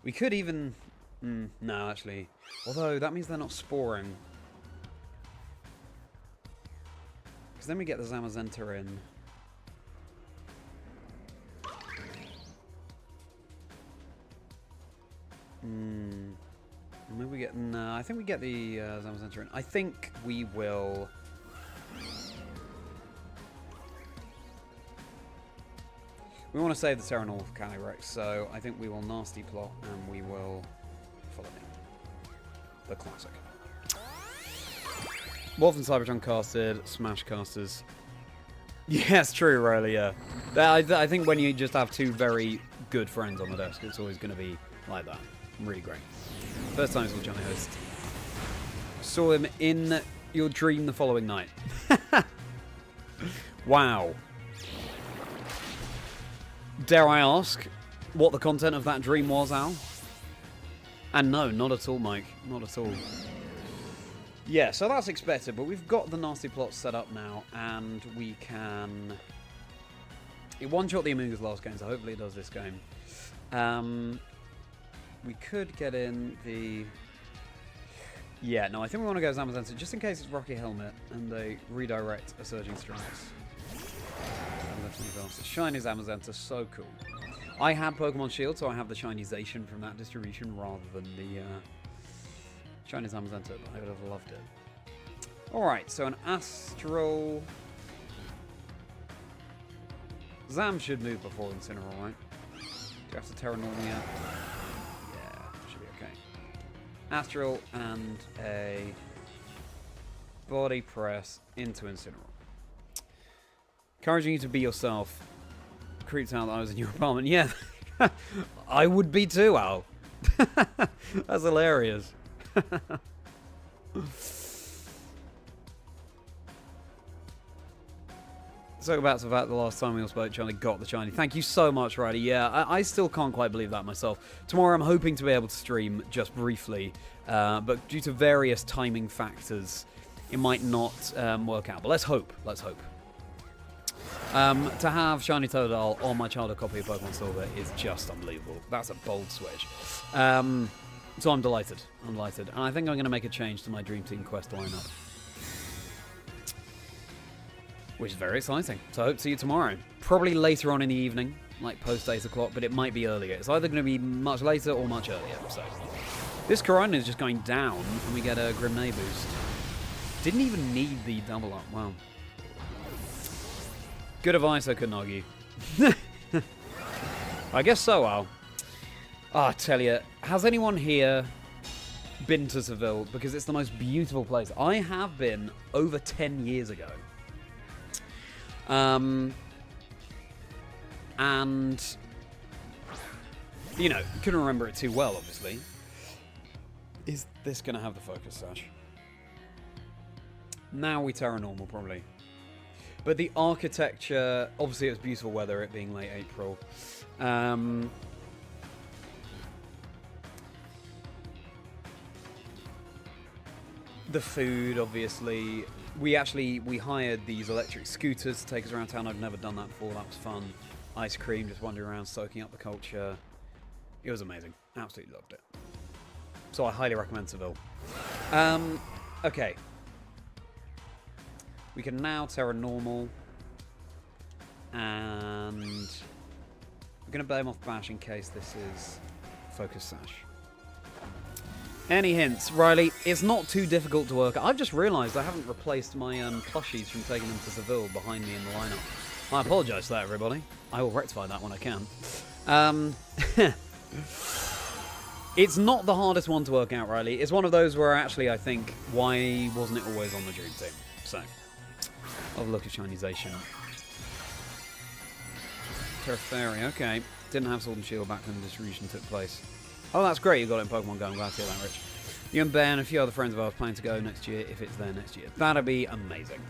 Speaker 1: we could even... no, actually. Although, that means they're not sporing. Because then we get the Zamazenta in. Maybe we get... no, I think we get the Zamazenta in. I think we will... we want to save the Terra North for CALYREX, so I think we will Nasty Plot and we will Follow Me. The classic. Wolf and Cybertron casted, Smash casters. Yes, true, Riley, yeah. I think when you just have two very good friends on the desk, it's always going to be like that. Really great. First time I saw Johnny Host. Saw him in your dream the following night. Wow. Dare I ask what the content of that dream was, Al? And no, not at all, Mike. Not at all. Yeah, so that's expected, but we've got the Nasty Plot set up now, and we can... it one-shot the Amoonguss last game, so hopefully it does this game. We could get in the... yeah, no, I think we want to go Zamazenta, just in case it's Rocky Helmet, and they redirect a Surging Strikes. Shiny Zamazenta, so cool. I had Pokemon Shield, so I have the Shinization from that distribution rather than the Shiny Zamazenta, but I would have loved it. Alright, so an Astral... Zam should move before Incineroar, right? Do you have to Terra Normal yet? Yeah, should be okay. Astral and a Body Press into Incineroar. Encouraging you to be yourself. Creeped out that I was in your apartment. Yeah, I would be too, Al. That's hilarious. So about the fact the last time we all spoke, Charlie got the shiny. Thank you so much, Riley. Yeah, I still can't quite believe that myself. Tomorrow I'm hoping to be able to stream just briefly, but due to various timing factors, it might not work out. But let's hope. Let's hope. To have Shiny Totodile on my childhood copy of Pokemon Silver is just unbelievable. That's a bold switch. So I'm delighted. I'm delighted. And I think I'm going to make a change to my Dream Team Quest lineup. Which is very exciting. So I hope to see you tomorrow. Probably later on in the evening, like post 8 o'clock, but it might be earlier. It's either going to be much later or much earlier. So this Corona is just going down, and we get a Grimnay boost. Didn't even need the double up. Wow. Good advice, I couldn't argue. I guess so, Al. Oh, I tell you, has anyone here been to Seville? Because it's the most beautiful place. I have been over 10 years ago. And, you know, couldn't remember it too well, obviously. Is this going to have the focus sash? Now we Terra Normal, probably. But the architecture, obviously it was beautiful weather, it being late April. The food, obviously. we hired these electric scooters to take us around town. I've never done that before. That was fun. Ice cream, just wandering around, soaking up the culture. It was amazing. Absolutely loved it. So I highly recommend Seville. Okay. We can now Terra Normal. And we're going to blame off Bash in case this is Focus Sash. Any hints? Riley, it's not too difficult to work. I've just realised I haven't replaced my plushies from taking them to Seville behind me in the lineup. I apologise for that, everybody. I will rectify that when I can. It's not the hardest one to work out, Riley. It's one of those where actually I think, why wasn't it always on the Dream Team? So, I'll have a look at Shinization. Terraferry, okay. Didn't have Sword and Shield back when the distribution took place. Oh, that's great you got it in Pokemon Go. I'm glad to hear that, Rich. You and Ben and a few other friends of ours plan to go next year if it's there next year. That'd be amazing.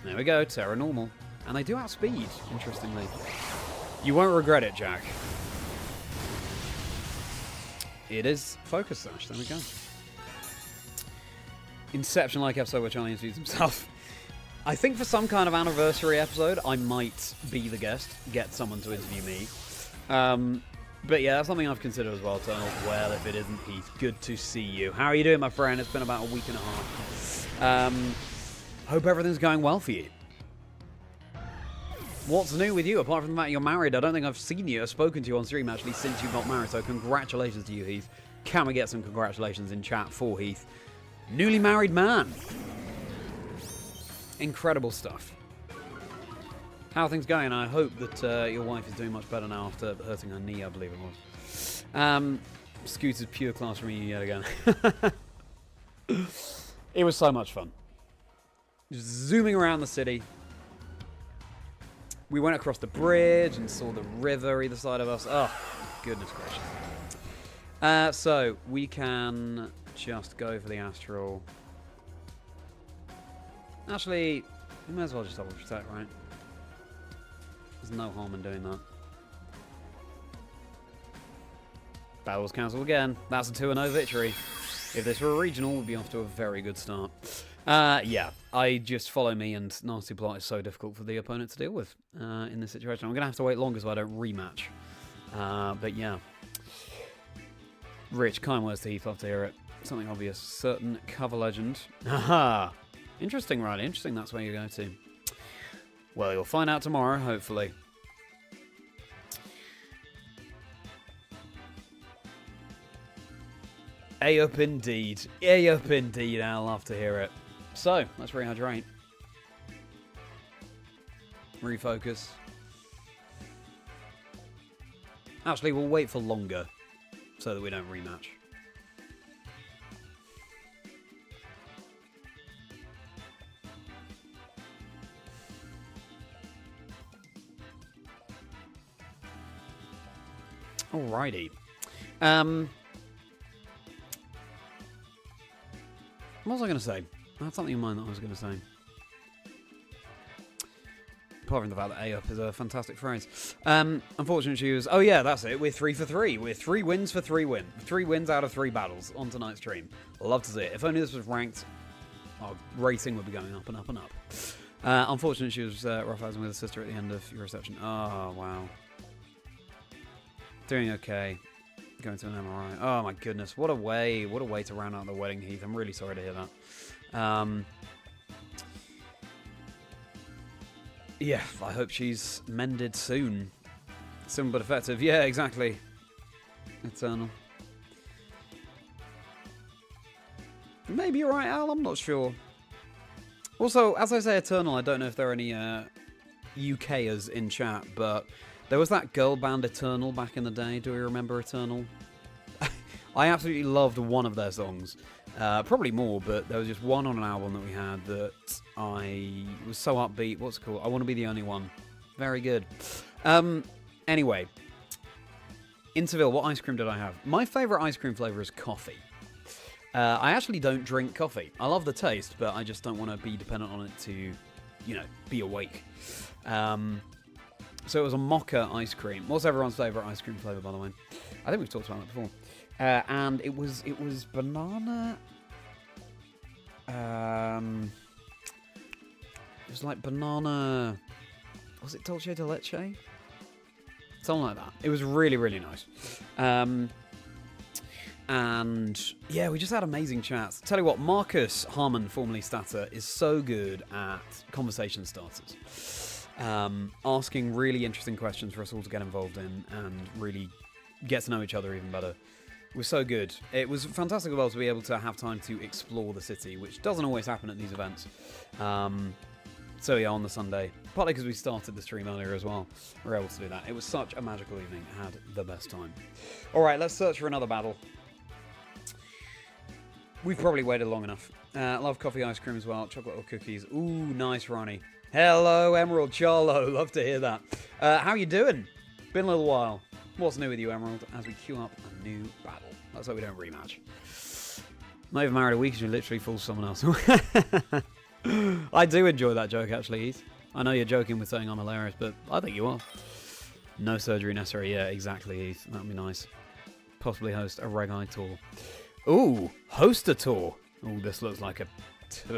Speaker 1: There we go, Terra Normal. And they do outspeed, interestingly. You won't regret it, Jack. It is Focus Sash, there we go. Inception-like episode where Charlie interviews himself. I think for some kind of anniversary episode, I might be the guest, get someone to interview me. But yeah, that's something I've considered as well, Eternal. Well, if it isn't Heath, good to see you. How are you doing, my friend? It's been about a week and a half. Hope everything's going well for you. What's new with you, apart from the fact you're married? I don't think I've seen you or spoken to you on stream, actually, since you got married, so congratulations to you, Heath. Can we get some congratulations in chat for Heath? Newly married man. Incredible stuff. How are things going? I hope that your wife is doing much better now after hurting her knee, I believe it was. Scooter's pure class from you yet again. It was so much fun. Just zooming around the city. We went across the bridge and saw the river either side of us. Oh, goodness gracious. So, we can just go for the Astral. Actually, we may as well just double protect, right? There's no harm in doing that. Battle's cancelled again. That's a 2-0 victory. If this were a regional, we'd be off to a very good start. Yeah, I just follow me, and Nasty Plot is so difficult for the opponent to deal with in this situation. I'm going to have to wait longer so I don't rematch. But yeah. Rich, kind words to Heath, love to hear it. Something obvious. Certain cover legend. Haha! Interesting, Riley. Interesting that's where you go to. Well, you'll find out tomorrow, hopefully. A up indeed. A up indeed. I'll love to hear it. So, let's rehydrate. Refocus. Actually, we'll wait for longer so that we don't rematch. Alrighty. What was I going to say? I had something in mind that I was going to say. Apart from the fact that A-up is a fantastic phrase. Unfortunately, she was... Oh yeah, that's it. We're 3 for 3. We're 3 wins for 3 wins. 3 wins out of 3 battles on tonight's stream. Love to see it. If only this was ranked, our rating would be going up and up and up. Unfortunately, she was roughhousing with her sister at the end of your reception. Oh, wow. Doing okay. Going to an MRI. Oh my goodness. What a way to round out the wedding, Heath. I'm really sorry to hear that. Yeah, I hope she's mended soon. Simple but effective. Yeah, exactly. Eternal. Maybe you're right, Al. I'm not sure. Also, as I say Eternal, I don't know if there are any UKers in chat, but there was that girl band Eternal back in the day. Do we remember Eternal? I absolutely loved one of their songs. Probably more, but there was just one on an album that we had that I was so upbeat. What's it called? I Want to Be the Only One. Very good. Anyway. In Seville, what ice cream did I have? My favourite ice cream flavour is coffee. I actually don't drink coffee. I love the taste, but I just don't want to be dependent on it to, you know, be awake. So it was a mocha ice cream. What's everyone's favourite ice cream flavour, by the way? I think we've talked about that before. And it was banana. It was like banana... Was it dolce de leche? Something like that. It was really, really nice. And yeah, we just had amazing chats. Tell you what, Marcus Harmon, formerly Statter, is so good at conversation starters. Asking really interesting questions for us all to get involved in and really get to know each other even better. It was so good. It was fantastic as well to be able to have time to explore the city, which doesn't always happen at these events. So yeah, on the Sunday, partly because we started the stream earlier as well, we were able to do that. It was such a magical evening. Had the best time. All right, let's search for another battle. We've probably waited long enough. Love coffee, ice cream as well. Chocolate or cookies. Ooh, nice, Ronnie. Hello, Emerald Charlo. Love to hear that. How you doing? Been a little while. What's new with you, Emerald? As we queue up a new battle. Let's hope we don't rematch. Not even married a week, you literally fool someone else. I do enjoy that joke, actually, Heath. I know you're joking with saying I'm hilarious, but I think you are. No surgery necessary. Yeah, exactly, Heath. That'd be nice. Possibly host a Reg tour. Ooh, host a tour. Ooh, this looks like a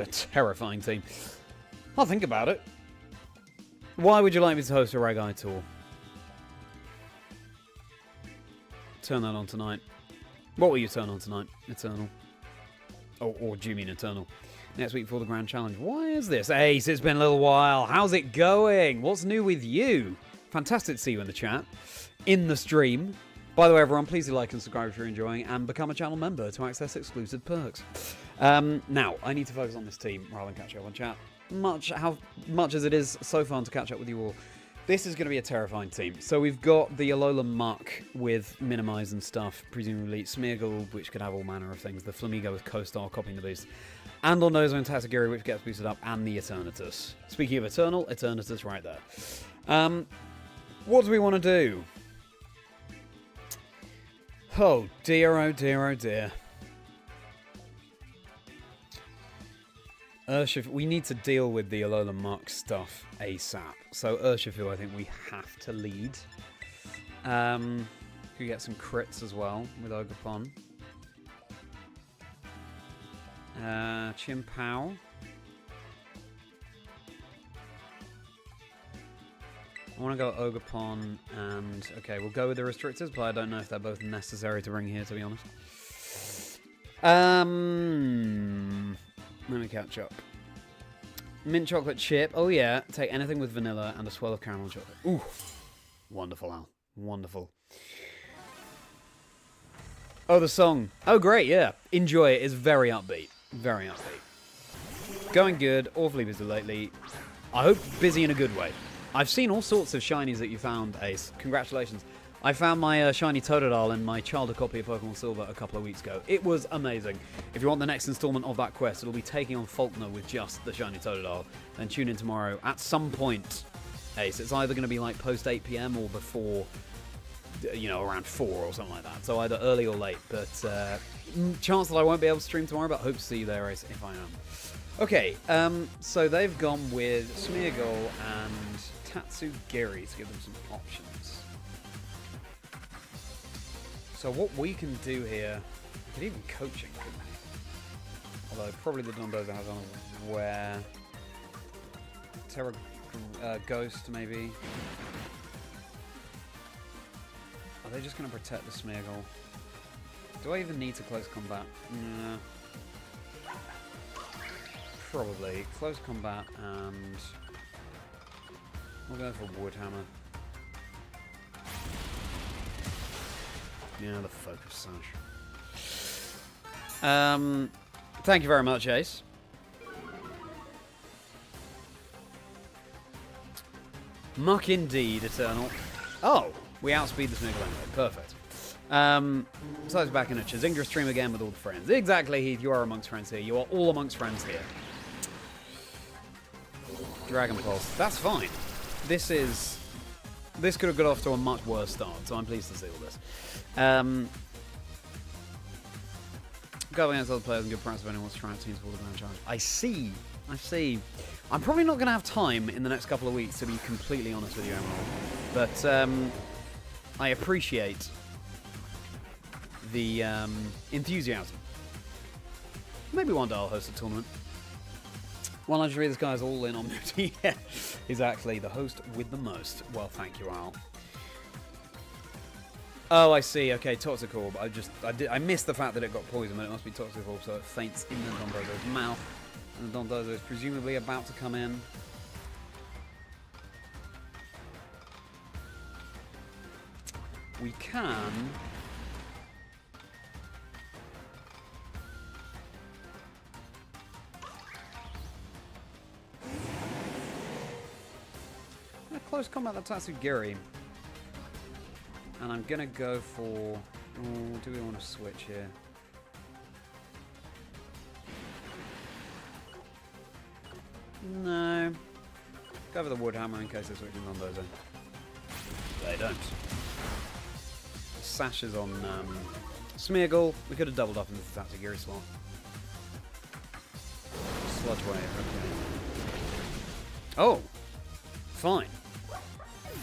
Speaker 1: terrifying team. I'll think about it. Why would you like me to host a Reg tour? Turn that on tonight. What will you turn on tonight? Eternal. Oh, or do you mean Eternal? Next week for the Grand Challenge. Why is this? Ace, it's been a little while. How's it going? What's new with you? Fantastic to see you in the chat. In the stream. By the way, everyone, please do like and subscribe if you're enjoying, and become a channel member to access exclusive perks. Now, I need to focus on this team rather than catch up on chat. How much as it is so fun to catch up with you all, this is going to be a terrifying team. So we've got the Alola Muck with Minimize and stuff, presumably Smeargle, which could have all manner of things, the Flamigo with Co-Star copying the boost, and Ornozo and Tatsugiri, which gets boosted up, and the Eternatus. Speaking of Eternal, Eternatus right there. What do we want to do? Oh dear, oh dear, oh dear. Urshifu, we need to deal with the Alola Muck stuff ASAP. So Urshifu, I think we have to lead. Could get some crits as well with Ogerpon. Chimpao. I want to go Ogerpon and... Okay, we'll go with the restrictors, but I don't know if they're both necessary to bring here, to be honest. Let me catch up. Mint chocolate chip. Oh, yeah. Take anything with vanilla and a swirl of caramel chocolate. Ooh. Wonderful, Al. Wonderful. Oh, the song. Oh, great, yeah. Enjoy it. It's very upbeat. Very upbeat. Going good. Awfully busy lately. I hope busy in a good way. I've seen all sorts of shinies that you found, Ace. Congratulations. I found my shiny Totodile in my childhood copy of Pokemon Silver a couple of weeks ago. It was amazing. If you want the next installment of that quest, it'll be taking on Faulkner with just the shiny Totodile. Then tune in tomorrow at some point, Ace. It's either going to be like post 8 PM or before, you know, around 4 or something like that. So either early or late. But chance that I won't be able to stream tomorrow, but hope to see you there, Ace, if I am. Okay, so they've gone with Smeargle and Tatsugiri to give them some options. So what we can do here, we could even coaching, couldn't we? Although probably the Dondozo has on a wear. Terra Ghost, maybe. Are they just going to protect the Smeargle? Do I even need to close combat? Nah. Probably. Close combat and... we'll go for Woodhammer. Yeah, the focus sash. Thank you very much, Ace. Muck indeed, Eternal. Oh, we outspeed the Smeargle anyway. Perfect. So it's back in a Chazingdra stream again with all the friends. Exactly, Heath. You are amongst friends here. You are all amongst friends here. Dragon Pulse. That's fine. This could have got off to a much worse start, so I'm pleased to see all this. Go against other players and give practice if anyone wants to try out teams for the Grand Challenge. I see. I'm probably not going to have time in the next couple of weeks, to be completely honest with you, Emerald. But I appreciate the enthusiasm. Maybe one day I'll host a tournament. Well, I just read this guy's all in on Moody. Yeah, exactly. The host with the most. Well, thank you, Al. Oh, I see. Okay, Toxic Orb. I missed the fact that it got poisoned, but it must be Toxic Orb, so it faints in the Dondozo's mouth. And the Dondozo is presumably about to come in. We can... Close combat that Tatsugiri. And I'm gonna go for... Oh, do we want to switch here? No. Go for the Wood Hammer in case they're switching on those. They don't. Sashes on Smeargle. We could have doubled up into the Tatsugiri slot. Sludge Wave, okay. Oh! Fine.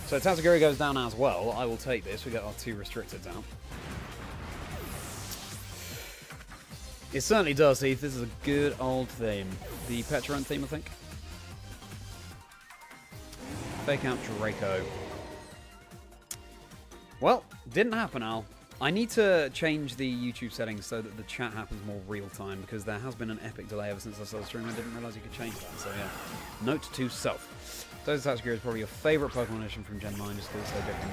Speaker 1: So Tatsugiri goes down as well. I will take this. We get our 2 restricted out. It certainly does, Heath. This is a good old theme. The Petrant theme, I think. Fake out Draco. Well, didn't happen, Al. I need to change the YouTube settings so that the chat happens more real time, because there has been an epic delay ever since I started streaming. I didn't realise you could change that, so yeah. Note to self. Tatsugiri is probably your favourite Pokemon edition from Gen 9, just because it's so different.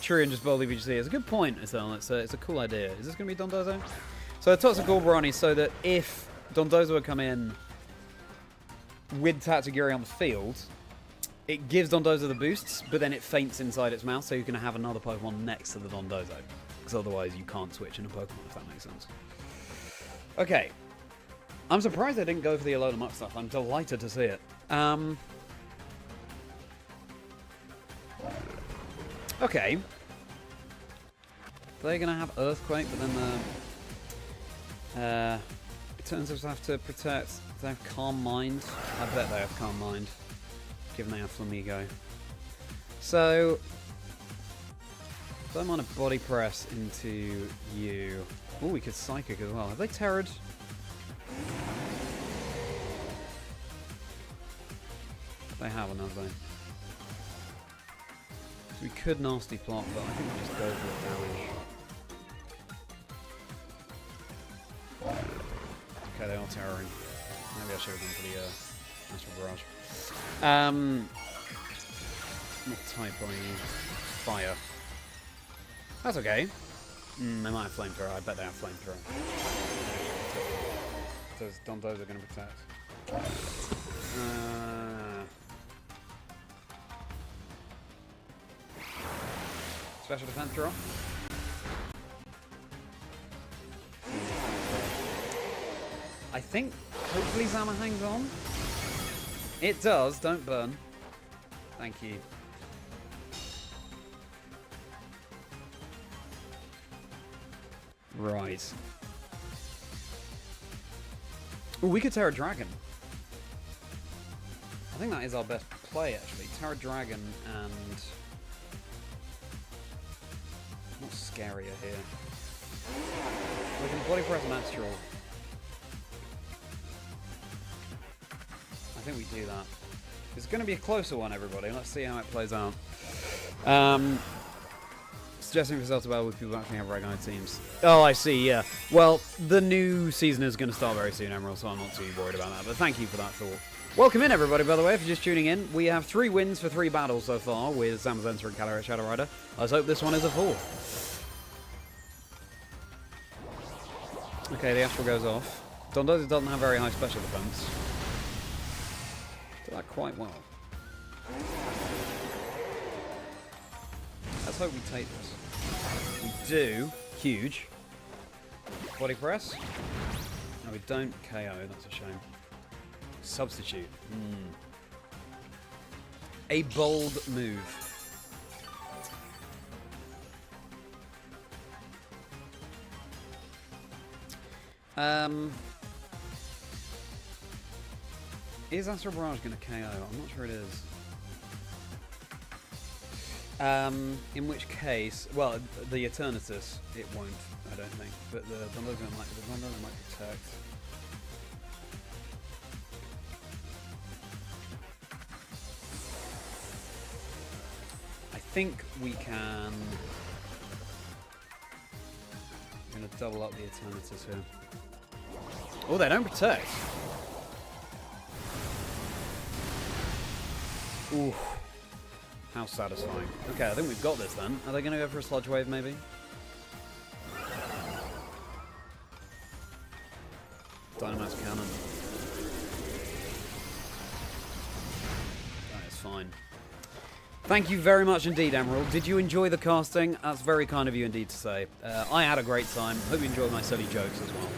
Speaker 1: True and just boldly VGC. It's a good point, Estelle. It's a cool idea. Is this going to be Dondozo? So Toxic Orb Ronnie, so that if Dondozo would come in with Tatsugiri on the field, it gives Dondozo the boosts, but then it faints inside its mouth, so you can have another Pokemon next to the Dondozo. Because otherwise you can't switch in a Pokemon, if that makes sense. Okay. I'm surprised they didn't go for the Alolan Muck stuff. I'm delighted to see it. Okay. They're going to have Earthquake, but then the... it turns out to have to protect... They have Calm Mind. I bet they have Calm Mind, given they have Flamigo. So... don't mind a Body Press into you. Oh, we could Psychic as well. Have they Terrored? They haven't, have they? So we could Nasty Plot, but I think we'll just go for the damage. Okay, they are terroring. Maybe I should have gone for the Astral Barrage. What type are you? Fire. That's okay. They might have Flamethrower. I bet they have Flamethrower. Those Dondos are going to protect. Special defense draw. I think hopefully Zama hangs on. It does, don't burn. Thank you. Right. Ooh, we could Terra Dragon. I think that is our best play, actually. Terra Dragon and... what's scarier here? We can Body Press Astral. I think we do that. It's going to be a closer one, everybody. Let's see how it plays out. Suggesting for Zelda Bell with people who actually have recognized teams. Oh, I see, yeah. Well, the new season is going to start very soon, Emerald, so I'm not too worried about that. But thank you for that thought. Welcome in, everybody, by the way, if you're just tuning in. We have 3 wins for 3 battles so far with Zamazenta and CALYREX Shadow Rider. Let's hope this one is a 4th. Okay, the Astral goes off. Dondozo doesn't have very high special defense. Did that quite well. Let's hope we take this. We do. Huge. Body Press. No, we don't KO. That's a shame. Substitute. A bold move. Is Astral Barrage going to KO? I'm not sure it is. In which case, well, the Eternatus, it won't, I don't think, but the Dondozo might protect. think we can... I'm going to double up the Eternatus here. Oh, they don't protect. Ooh. How satisfying. Okay, I think we've got this then. Are they going to go for a Sludge Wave, maybe? Dynamax Cannon. That is fine. Thank you very much indeed, Emerald. Did you enjoy the casting? That's very kind of you indeed to say. I had a great time. Hope you enjoyed my silly jokes as well.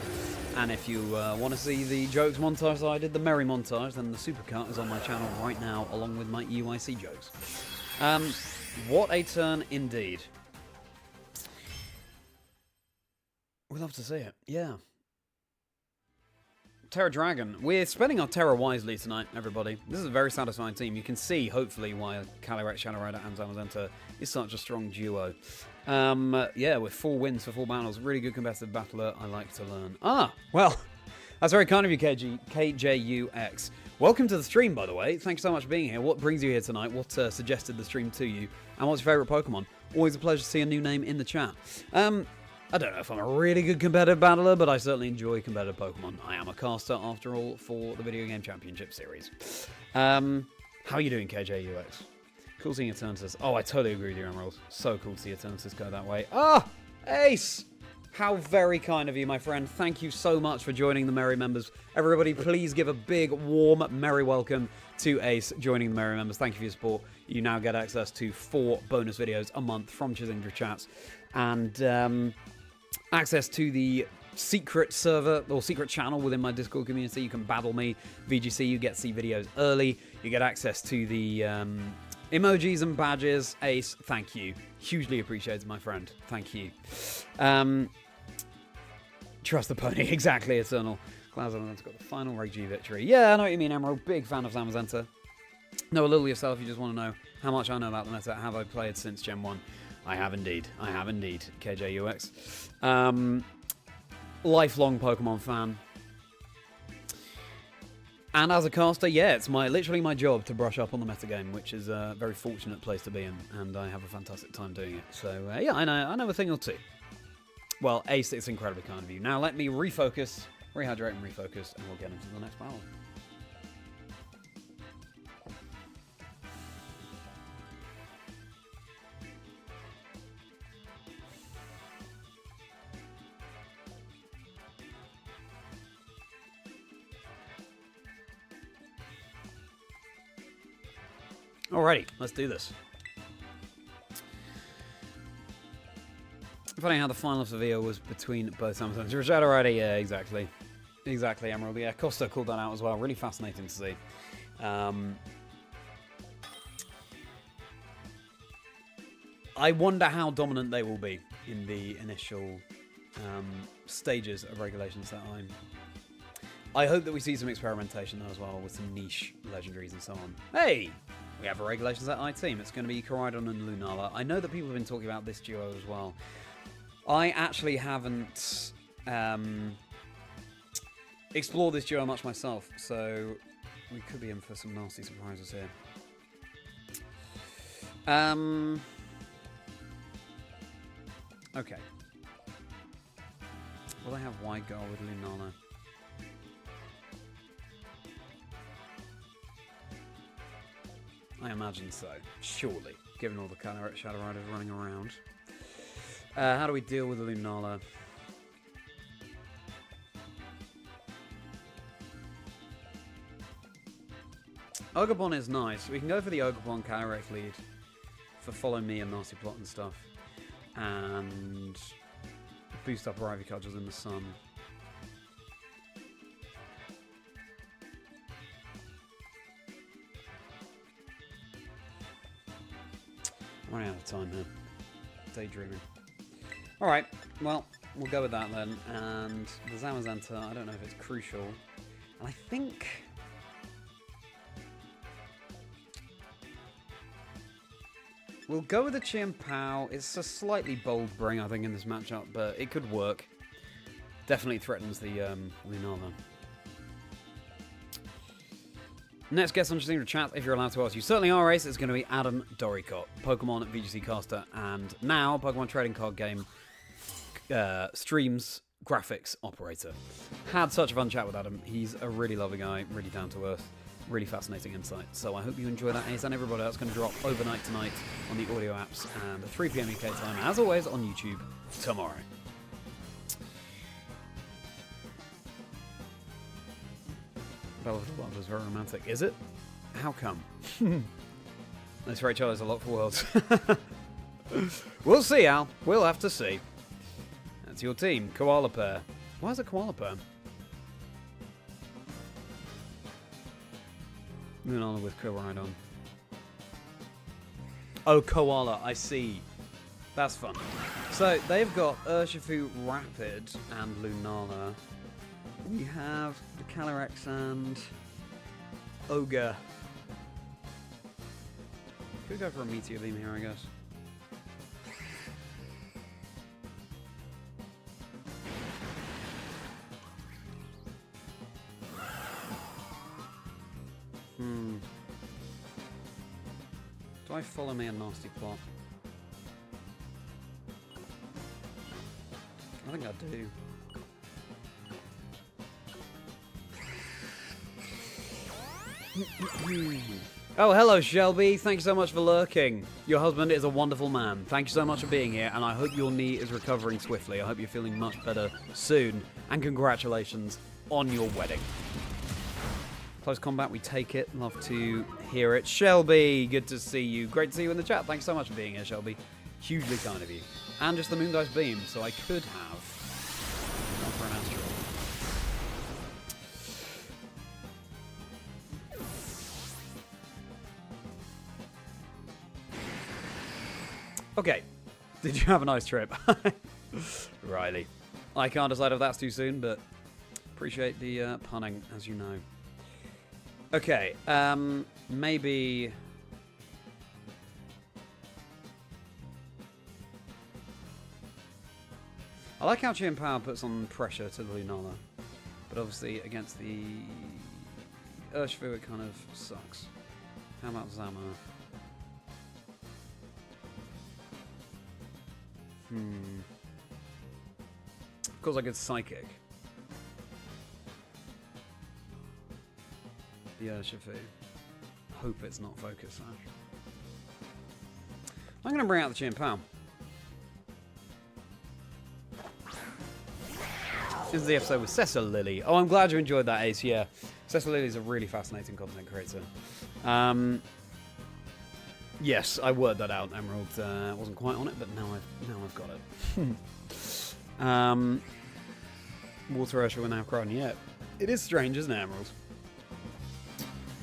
Speaker 1: And if you want to see the jokes montage that I did, the Merri montage, then the supercut is on my channel right now, along with my UIC jokes. What a turn indeed. We'd love to see it. Yeah. Terra Dragon. We're spending our Terra wisely tonight, everybody. This is a very satisfying team. You can see, hopefully, why CALYREX, Shadow Rider, and Zamazenta is such a strong duo. Yeah, with 4 wins for 4 battles. Really good competitive battler. I like to learn. Ah, well, that's very kind of you, KJUX. Welcome to the stream, by the way. Thanks so much for being here. What brings you here tonight? What suggested the stream to you? And what's your favourite Pokemon? Always a pleasure to see a new name in the chat. I don't know if I'm a really good competitive battler, but I certainly enjoy competitive Pokemon. I am a caster, after all, for the Video Game Championship Series. How are you doing, KJUX? Cool seeing Eternatus. Oh, I totally agree with you, Emerald. So cool to see Eternatus go that way. Ah! Ace! How very kind of you, my friend. Thank you so much for joining the Merri members. Everybody, please give a big, warm, Merri welcome to Ace joining the Merri members. Thank you for your support. You now get access to 4 bonus videos a month from Chazingdra chats. And access to the secret server or secret channel within my Discord community. You can battle me. VGC, you get to see videos early. You get access to the emojis and badges. Ace, thank you. Hugely appreciated, my friend. Thank you. Trust the pony. Exactly, Eternal. Zamazenta's got the final Reg G victory. Yeah, I know what you mean, Emerald. Big fan of Zamazenta. Know a little yourself. You just want to know how much I know about the meta. Have I played since Gen 1? I have indeed. I have indeed, KJUX. Lifelong Pokemon fan. And as a caster, yeah, it's literally my job to brush up on the metagame, which is a very fortunate place to be in, and I have a fantastic time doing it. So, yeah, I know a thing or two. Well, Ace, it's incredibly kind of you. Now let me refocus, rehydrate and refocus, and we'll get into the next battle. Alrighty, let's do this. Funny how the final of Sevilla was between both Samsungs. Shadow Rider, yeah, exactly. Exactly, Emerald. Yeah, Costa called that out as well. Really fascinating to see. I wonder how dominant they will be in the initial stages of regulations that I hope that we see some experimentation though as well with some niche legendaries and so on. Hey! We have a Regulations Set I team. It's going to be Koraidon and Lunala. I know that people have been talking about this duo as well. I actually haven't explored this duo much myself, so we could be in for some nasty surprises here. Okay. Will I have Wide Guard with Lunala? I imagine so, surely, given all the CALYREX Shadow Riders running around. How do we deal with the Lunala? Ogrebon is nice. We can go for the Ogrebon CALYREX lead for Follow Me and Nasty Plot and stuff. And boost up our Ivy Cudgels in the sun. I'm running out of time here. Daydreaming. Alright, well, we'll go with that then. And the Zamazenta, I don't know if it's crucial. And I think... we'll go with the Chien-Pao. It's a slightly bold bring, I think, in this matchup, but it could work. Definitely threatens the Lunala. Next guest on Chazingdra chat, if you're allowed to ask. You certainly are, Ace. It's going to be Adam DORRICOTT, Pokemon VGC caster, and now Pokemon trading card game streams graphics operator. Had such a fun chat with Adam. He's a really lovely guy, really down to earth, really fascinating insight. So I hope you enjoy that, Ace, and everybody else. Going to drop overnight tonight on the audio apps and 3 PM UK time, as always, on YouTube tomorrow. Bell of the Love was very romantic. Is it? How come? This Ray Charlie's a lot for worlds. We'll see, Al. We'll have to see. That's your team. Koala pair. Why is it koala pair? Moving on with Koraidon. Oh, koala. I see. That's fun. So, they've got Urshifu, Rapid, and Lunala. We have the CALYREX and Ogre. Could we go for a Meteor Beam here, I guess? Do I follow me a nasty plot? I think I do. Oh, hello, Shelby. Thank you so much for lurking. Your husband is a wonderful man. Thank you so much for being here, and I hope your knee is recovering swiftly. I hope you're feeling much better soon, and congratulations on your wedding. Close combat, we take it. Love to hear it. Shelby, good to see you. Great to see you in the chat. Thanks so much for being here, Shelby. Hugely kind of you. And just the Moondice Beam, so I could have gone for an Astral. Okay, did you have a nice trip? Riley. I can't decide if that's too soon, but appreciate the punning, as you know. Okay, maybe... I like how Chien Power puts on pressure to the Lunala, but obviously against the Urshifu it kind of sucks. How about Zama? Of course I could Psychic. The Urshifu. Hope it's not Focus Sash. I'm going to bring out the Chien Power. This is the episode with Cecil Lily. Oh, I'm glad you enjoyed that, Ace. Yeah, Cecil Lily is a really fascinating content creator. Yes, I worded that out. Emerald wasn't quite on it, but now I've got it. Water Urshifu and now Crown. Yeah, it is strange, isn't it, Emerald?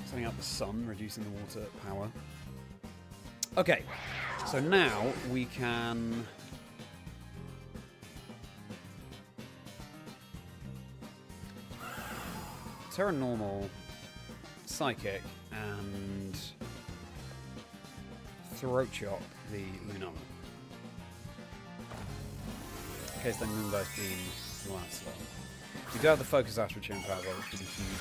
Speaker 1: Setting up the sun, reducing the water power. Okay, so now we can. Terra Normal, Psychic, and Throat Chop the Lunala. In case they Moondice Beam the last slot. We do have the Focus Ash with Chien Power, which would be huge.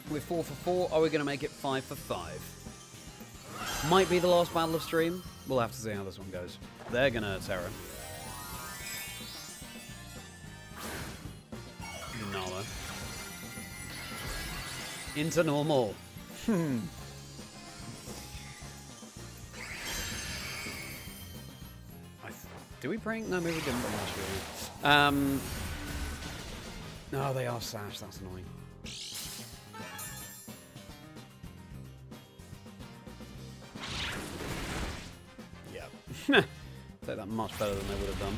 Speaker 1: We're 4 for 4. Are we going to make it 5 for 5? Might be the last battle of stream. We'll have to see how this one goes. They're going to Terra. Lunala. Into normal. Do we prank? No, maybe we didn't. No, they are Sash. That's annoying. Yeah. Take that much better than they would have done.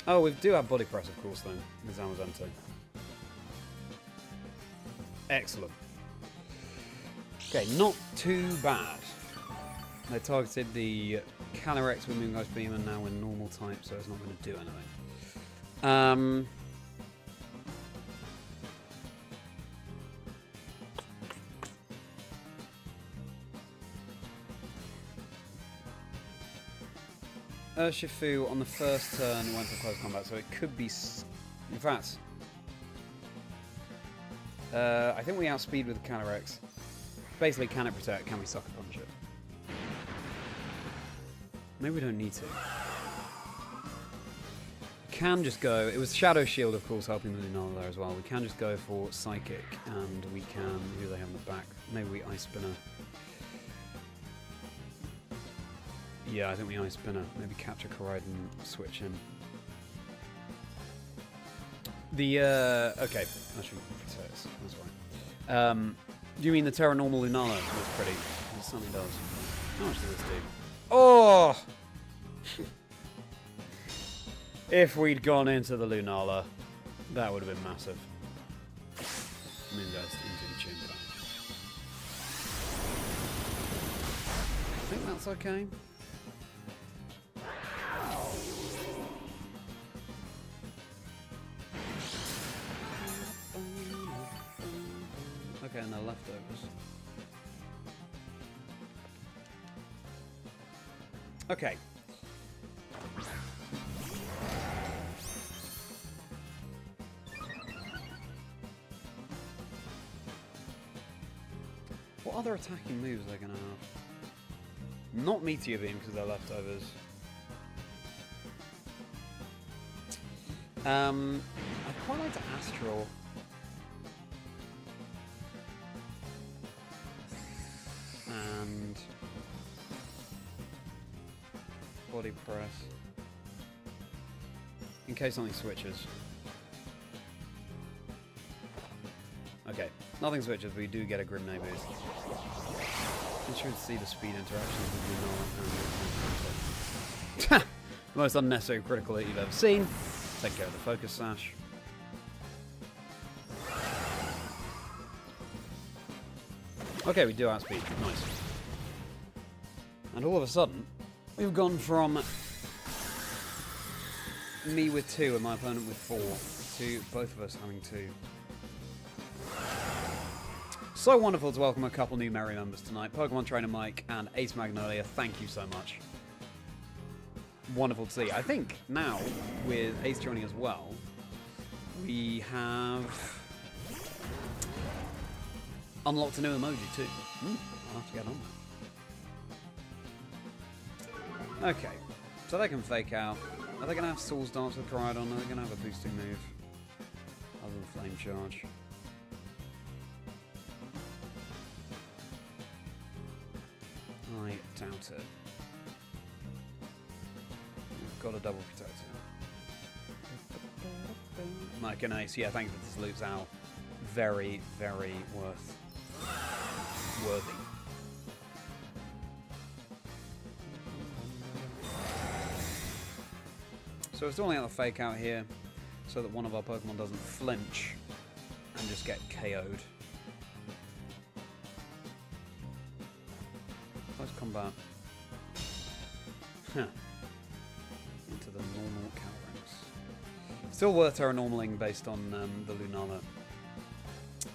Speaker 1: Oh, we do have Body Press, of course, then, with Zamazenta. Excellent. Okay, not too bad. They targeted the CALYREX with Moondice Beam and now in normal type, so it's not going to do anything. Urshifu on the first turn went for close combat, so it could be... In fact... I think we outspeed with CALYREX. Basically, can it protect? Can we sucker punch it? Maybe we don't need to. Can just go... It was Shadow Shield, of course, helping the Lunala there as well. We can just go for Psychic, and we can... Who do they have in the back? Maybe we Ice Spinner. Yeah, I think we Ice Spinner. Maybe capture Koraidon and switch in. The, okay. Actually, that's fine. Do you mean the Terra Normal Lunala looks pretty? It certainly does. How much does this do? Oh! If we'd gone into the Lunala, that would have been massive. Moon goes into the chamber. I think that's okay. Okay, and they're leftovers. Okay. What other attacking moves are they going to have? Not Meteor Beam because they're leftovers. I'd quite like to Astral. And Body Press. In case something switches. Okay, nothing switches, but we do get a Grenade boost. Interested to see the speed interactions with the most unnecessary critical that you've ever seen. Take care of the Focus Sash. Okay, we do outspeed. Nice. And all of a sudden, we've gone from me with 2 and my opponent with 4 to both of us having 2. So wonderful to welcome a couple new Merri members tonight. Pokemon Trainer Mike and Ace Magnolia, thank you so much. Wonderful to see. I think now, with Ace joining as well, we have unlocked a new emoji too. I'll have to get on that. Okay, so they can fake out. Are they going to have Soul's Dance with Koraidon? Are they going to have a boosting move? Other than Flame Charge. I doubt it. We've got a double protector. Mike and Ace, yeah, thank you for this loot's out. Very, very worthy. So we're stalling out the fake out here so that one of our Pokemon doesn't flinch and just get KO'd. Close combat. Huh. Into the normal CALYREX. Still worth Terra Normaling based on the Lunala.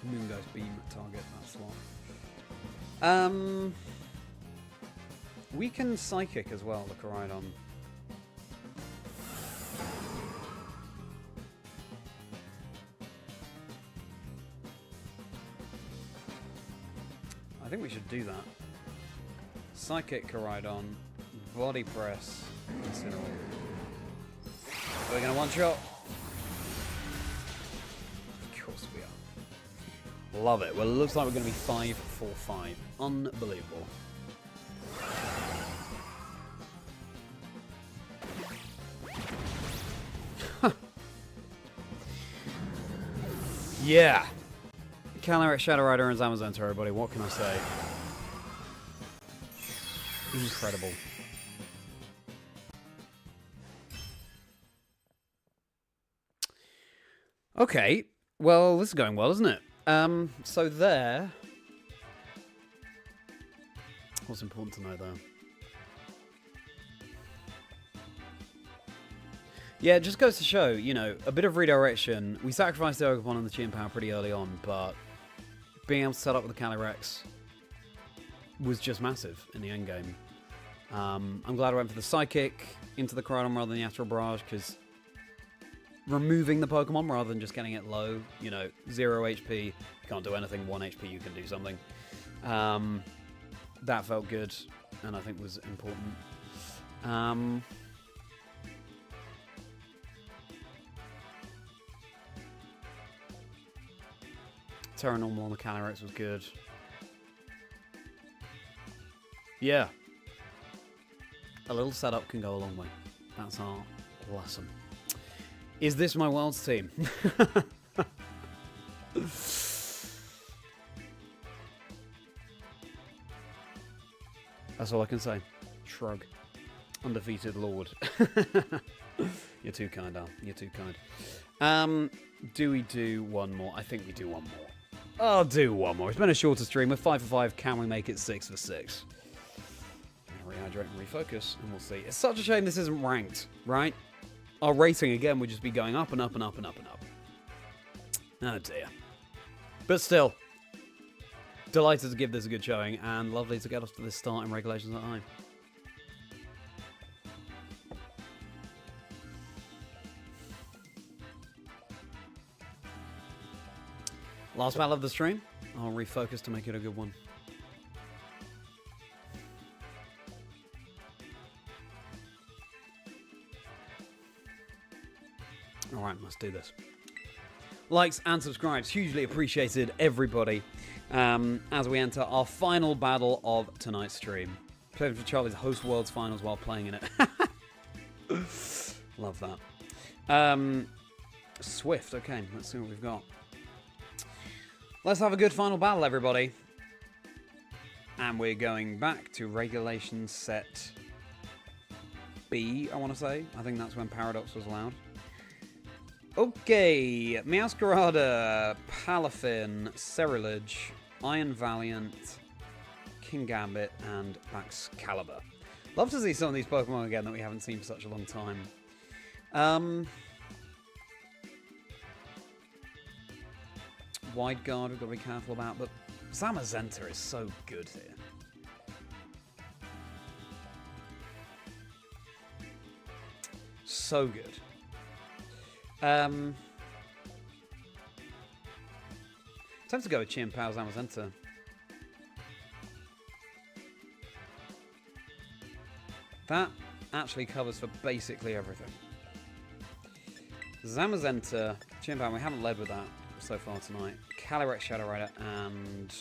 Speaker 1: Moon Ghost Beam target, that's one. We can Psychic as well, the Koraidon. I think we should do that. Psychic Koraidon, Body Press, Incineroar. Are we going to one-shot? Of course we are. Love it. Well, it looks like we're going to be 5-4-5. Unbelievable. Yeah. CALYREX, Shadow Rider, and Zamazenta, everybody. What can I say? Incredible. Okay. Well, this is going well, isn't it? So there... What's important to know there? Yeah, it just goes to show, you know, a bit of redirection. We sacrificed the Ogerpon and the Chien-Pao pretty early on, but being able to set up with the CALYREX was just massive in the endgame. I'm glad I went for the Psychic into the Koraidon rather than the Astral Barrage, because removing the Pokemon rather than just getting it low, you know, 0 HP, you can't do anything, 1 HP, you can do something. That felt good, and I think was important. Terra Normal on the CALYREX was good. Yeah. A little setup can go a long way. That's our lesson. Is this my Worlds team? That's all I can say. Shrug. Undefeated Lord. You're too kind, Al. You're too kind. Do we do one more? I think we do one more. I'll do one more. It's been a shorter stream. We're 5 for 5. Can we make it 6 for 6? Rehydrate and refocus, and we'll see. It's such a shame this isn't ranked, right? Our rating, again, would just be going up and up and up and up and up. Oh, dear. But still, delighted to give this a good showing, and lovely to get off to this start in Regulations at I. Last battle of the stream. I'll refocus to make it a good one. Alright, let's do this. Likes and subscribes, hugely appreciated, everybody. As we enter our final battle of tonight's stream. Playing for Charlie's host Worlds Finals while playing in it. Love that. Swift, okay, let's see what we've got. Let's have a good final battle, everybody. And we're going back to Regulation Set B, I want to say. I think that's when Paradox was allowed. Okay, Meowscarada, Palafin, Ceruledge, Iron Valiant, King Gambit, and Baxcalibur. Love to see some of these Pokemon again that we haven't seen for such a long time. Wide Guard we've got to be careful about, but Zamazenta is so good here. So good. Time to go with Chien-Pao Zamazenta. That actually covers for basically everything. Zamazenta, Chien-Pao, we haven't led with that so far tonight. CALYREX Shadow Rider, and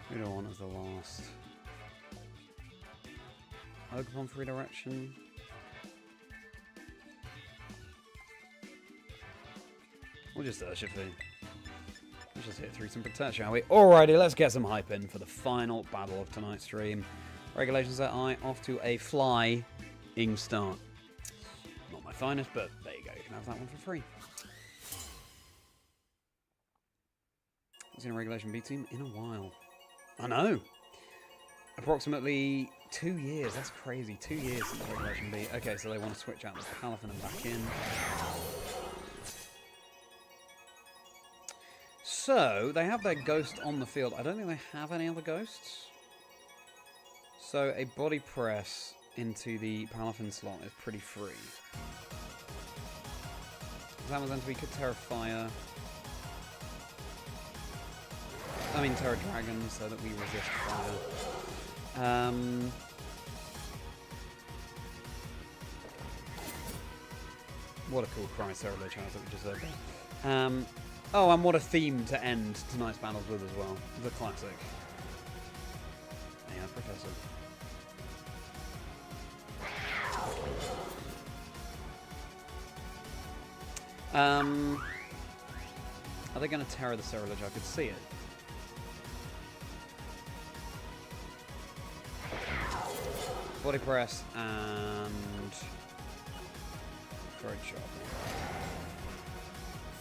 Speaker 1: who do I want as the last? Ogerpon for redirection. We'll just Urshifu. Let's just hit through some protect, shall we? Alrighty, let's get some hype in for the final battle of tonight's stream. Regulations Set I off to a flying start. Not my finest, but there you go. You can have that one for free. I've seen a Regulation B team in a while. I know. Approximately 2 years. That's crazy. 2 years since Regulation B. Okay, so they want to switch out the Palafin and back in. So, they have their ghost on the field. I don't think they have any other ghosts. So, a body press into the Palafin slot is pretty free. Zamazenta, we could Terra Fire. I mean Terra Dragon, so that we resist fire. What a cool Cryceruledge chance that we just heard there. Oh, and what a theme to end tonight's battles with as well. The classic. Yeah, Professor. Are they going to Terra the Ceruledge? I could see it. Body press and throat shot.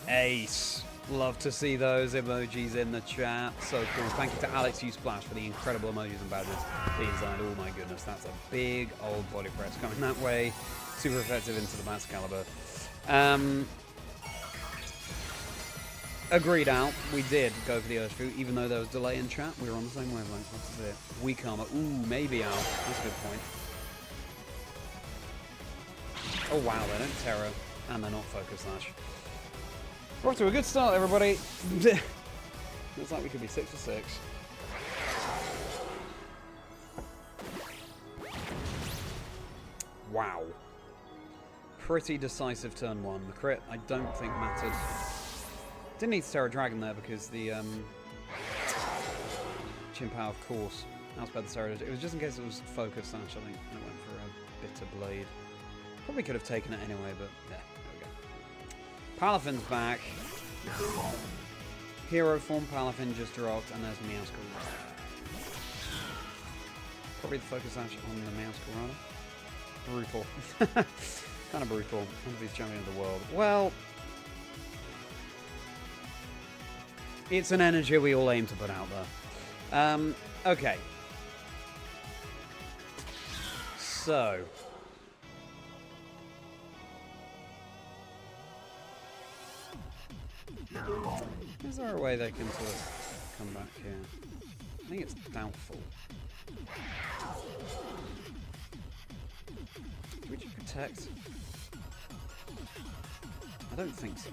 Speaker 1: Ace. Love to see those emojis in the chat. So cool. Thank you to Alex Usplash for the incredible emojis and badges he designed. Oh my goodness, that's a big old body press coming that way. Super effective into the Baxcalibur. agreed out. We did go for the Urshifu, even though there was delay in chat. We were on the same wavelength. That's it. We karma. Ooh, maybe out. That's a good point. Oh wow, they don't Terra, and they're not Focus Sash. We're off to a good start, everybody. Looks like we could be 6 for 6. Wow. Pretty decisive turn 1. The crit, I don't think mattered. Didn't need to Terra Dragon there because the Chimpow, of course, outsped the Terra. It was just in case it was Focus Sash, I think, and it went for a Bitter Blade. Probably could have taken it anyway, but yeah, there we go. Palafin's back. Hero form Palafin just dropped, and there's Meowscarada. Probably the Focus Sash on the Meowscarada. Brutal. Kind of brutal. One of these champions of the world. Well, it's an energy we all aim to put out there. Okay. So. Is there a way they can sort of come back here? I think it's doubtful. Would you protect? I don't think so.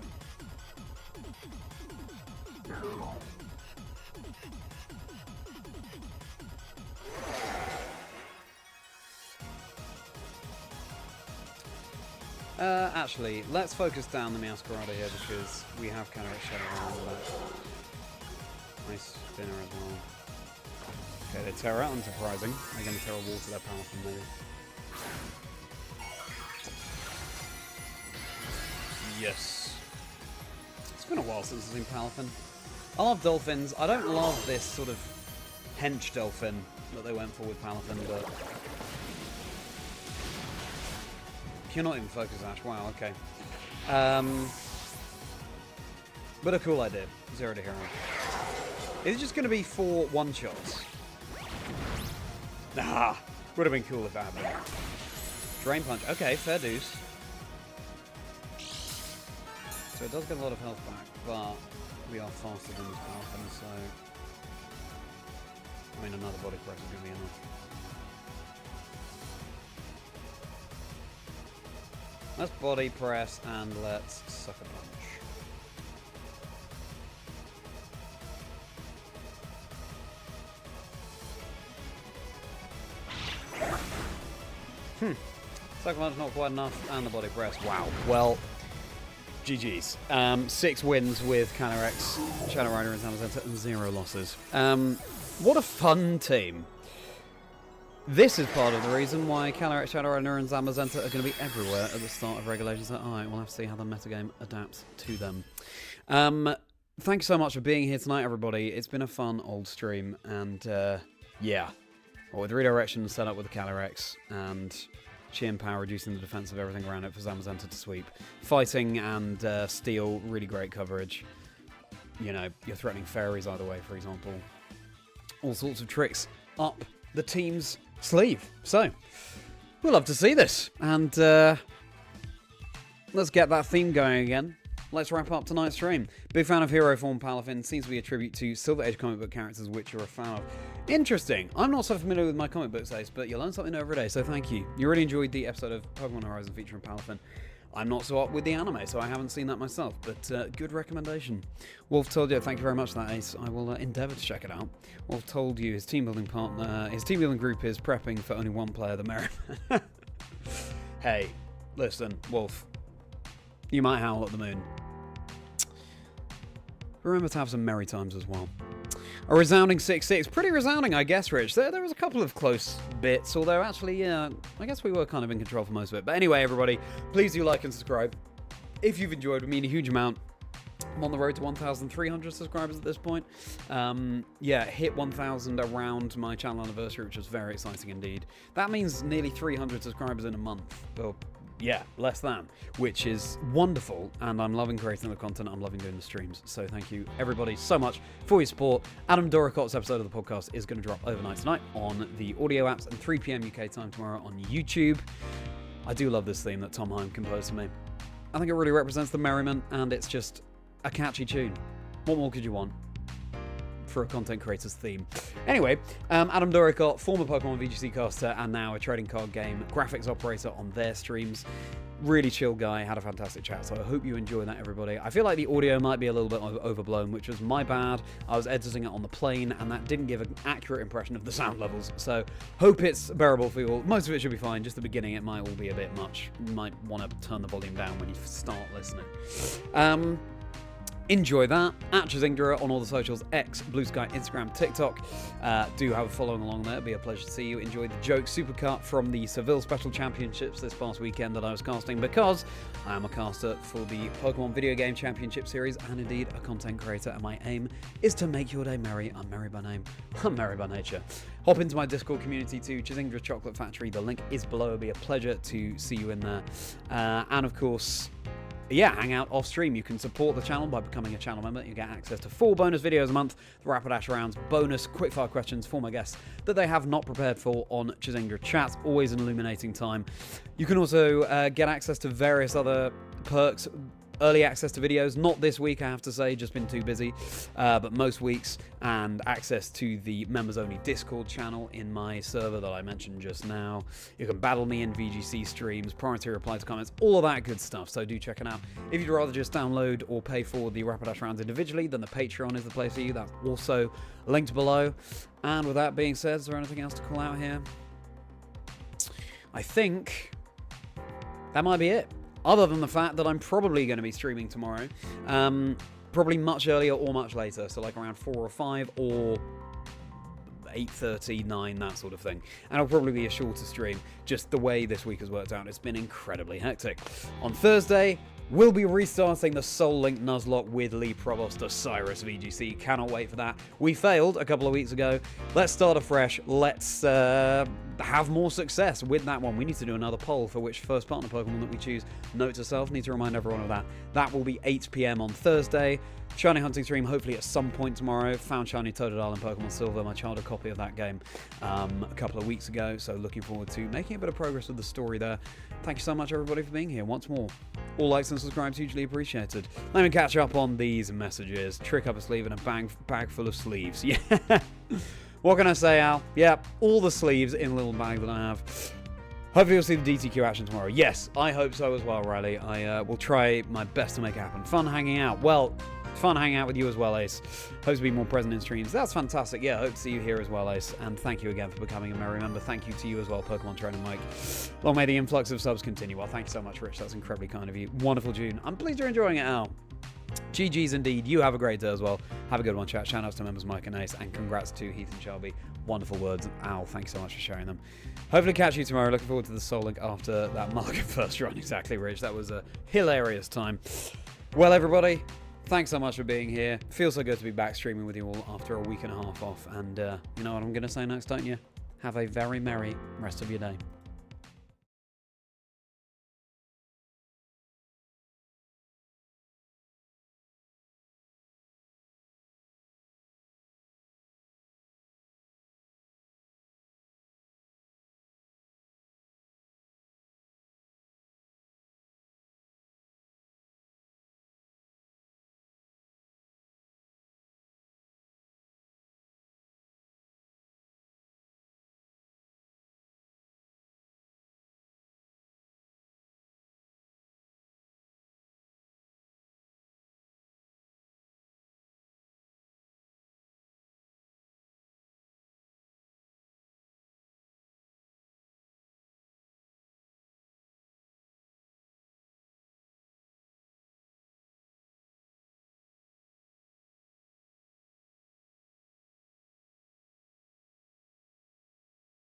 Speaker 1: Actually, let's focus down the Meowscarada here because we have CALYREX ZAMAZENTA around that. Nice spinner as well. Okay, they Terra, unsurprising. They're going to Terra Water their Palafin maybe. Yes. It's been a while since I've seen Palafin. I love dolphins. I don't love this sort of hench dolphin that they went for with Palafin, but you're not even Focus Sash. Wow, okay. But a cool idea. 0 to hero. It's just going to be 4 one-shots. Ah! Would have been cool if that happened. Drain Punch. Okay, fair dues. So it does get a lot of health back, but we are faster than this Palafin, so I mean another body press is going to be enough. Let's body press and let's Sucker Punch. Sucker Punch not quite enough, and the body press. Wow. Well, GG's. 6 wins with CALYREX, Shadow Rider and Zamazenta, and 0 losses. What a fun team. This is part of the reason why CALYREX, Shadow Rider and Zamazenta are going to be everywhere at the start of regulations. Alright, we'll have to see how the metagame adapts to them. Thanks so much for being here tonight, everybody. It's been a fun old stream, and yeah. Well, with redirection set up with the CALYREX, and Chimpow reducing the defense of everything around it for Zamazenta to sweep. Fighting and steal, really great coverage. You know, you're threatening fairies either way, for example. All sorts of tricks up the team's sleeve. So, we'll love to see this. And let's get that theme going again. Let's wrap up tonight's stream. Big fan of Hero Form Palafin. Seems to be a tribute to Silver Age comic book characters, which you're a fan of. Interesting. I'm not so familiar with my comic books, Ace, but you learn something every day, so thank you. You really enjoyed the episode of Pokemon Horizon featuring Palafin. I'm not so up with the anime, so I haven't seen that myself, but good recommendation. Wolf told you, thank you very much for that, Ace. I will endeavour to check it out. Wolf told you his team building partner, his team building group is prepping for only one player, the Merriman. Hey, listen, Wolf. You might howl at the moon. Remember to have some merry times as well. A resounding 6-6. Pretty resounding, I guess, Rich. There was a couple of close bits, although actually, yeah, I guess we were kind of in control for most of it. But anyway, everybody, please do like and subscribe. If you've enjoyed, it would mean a huge amount. I'm on the road to 1,300 subscribers at this point. Yeah, hit 1,000 around my channel anniversary, which was very exciting indeed. That means nearly 300 subscribers in a month. Well, yeah, less than, which is wonderful, and I'm loving creating the content. I'm loving doing the streams, so thank you everybody so much for your support. Adam DORRICOTT's episode of the podcast is going to drop overnight tonight on the audio apps and 3 PM UK time tomorrow on YouTube. I do love this theme that Tom Heim composed for me. I think it really represents the Merriman, and it's just a catchy tune. What more could you want for a content creator's theme? Anyway, Adam DORRICOTT, former Pokemon VGC caster and now a trading card game graphics operator on their streams. Really chill guy, had a fantastic chat, so I hope you enjoy that, everybody. I feel like the audio might be a little bit overblown, which was my bad. I was editing it on the plane, and that didn't give an accurate impression of the sound levels, so hope it's bearable for you all. Most of it should be fine, just the beginning it might all be a bit much. You might want to turn the volume down when you start listening. Enjoy that. At Chazingdra on all the socials, X, Blue Sky, Instagram, TikTok. Do have a following along there. It'd be a pleasure to see you. Enjoy the joke supercut from the Seville Special Championships this past weekend that I was casting, because I am a caster for the Pokemon Video Game Championship Series and indeed a content creator, and my aim is to make your day merry. I'm merry by name. I'm merry by nature. Hop into my Discord community too, Chazingdra Chocolate Factory. The link is below. It'd be a pleasure to see you in there. And of course, yeah, hang out off stream. You can support the channel by becoming a channel member. You get access to 4 bonus videos a month, the Rapidash rounds, bonus quickfire questions for my guests that they have not prepared for on Chazingdra chat. Always an illuminating time. You can also get access to various other perks. Early access to videos, not this week I have to say, just been too busy, but most weeks, and access to the members only Discord channel in my server that I mentioned just now. You can battle me in VGC streams, priority reply to comments, all of that good stuff, so do check it out. If you'd rather just download or pay for the Rapidash rounds individually, then the Patreon is the place for you. That's also linked below. And with that being said, is there anything else to call out here? I think that might be it. Other than the fact that I'm probably going to be streaming tomorrow. Probably much earlier or much later. So like around 4 or 5 or 8:30, 9, that sort of thing. And it'll probably be a shorter stream. Just the way this week has worked out. It's been incredibly hectic. On Thursday, we'll be restarting the Soul Link Nuzlocke with Lee Provost of Cyrus VGC. Cannot wait for that. We failed a couple of weeks ago. Let's start afresh. Let's have more success with that one. We need to do another poll for which first partner Pokemon that we choose. Note to self, need to remind everyone of that. That will be 8 PM on Thursday. Shiny hunting stream hopefully at some point tomorrow. Found Shiny Totodile in Pokemon Silver, my childhood copy of that game, a couple of weeks ago. So looking forward to making a bit of progress with the story there. Thank you so much everybody for being here once more. All likes and subscribes hugely appreciated. Let me catch up on these messages. Trick up a sleeve and a bag full of sleeves. Yeah. What can I say, Al? Yep, all the sleeves in a little bag that I have. Hopefully you'll see the DTQ action tomorrow. Yes, I hope so as well, Riley. I will try my best to make it happen. Fun hanging out. Well, fun hanging out with you as well, Ace. Hope to be more present in streams. That's fantastic. Yeah, hope to see you here as well, Ace. And thank you again for becoming a Merri member. Thank you to you as well, Pokemon Trainer Mike. Long may the influx of subs continue. Well, thank you so much, Rich. That's incredibly kind of you. Wonderful June. I'm pleased you're enjoying it, Al. GG's indeed. You have a great day as well. Have a good one, chat. Shout outs to members Mike and Ace, and congrats to Heath and Shelby. Wonderful words. Al, thanks so much for sharing them. Hopefully catch you tomorrow. Looking forward to the Soul Link after that market first run. Exactly, Rich. That was a hilarious time. Well, everybody, thanks so much for being here. Feels so good to be back streaming with you all after a week and a half off. And you know what I'm going to say next, don't you? Have a very merry rest of your day.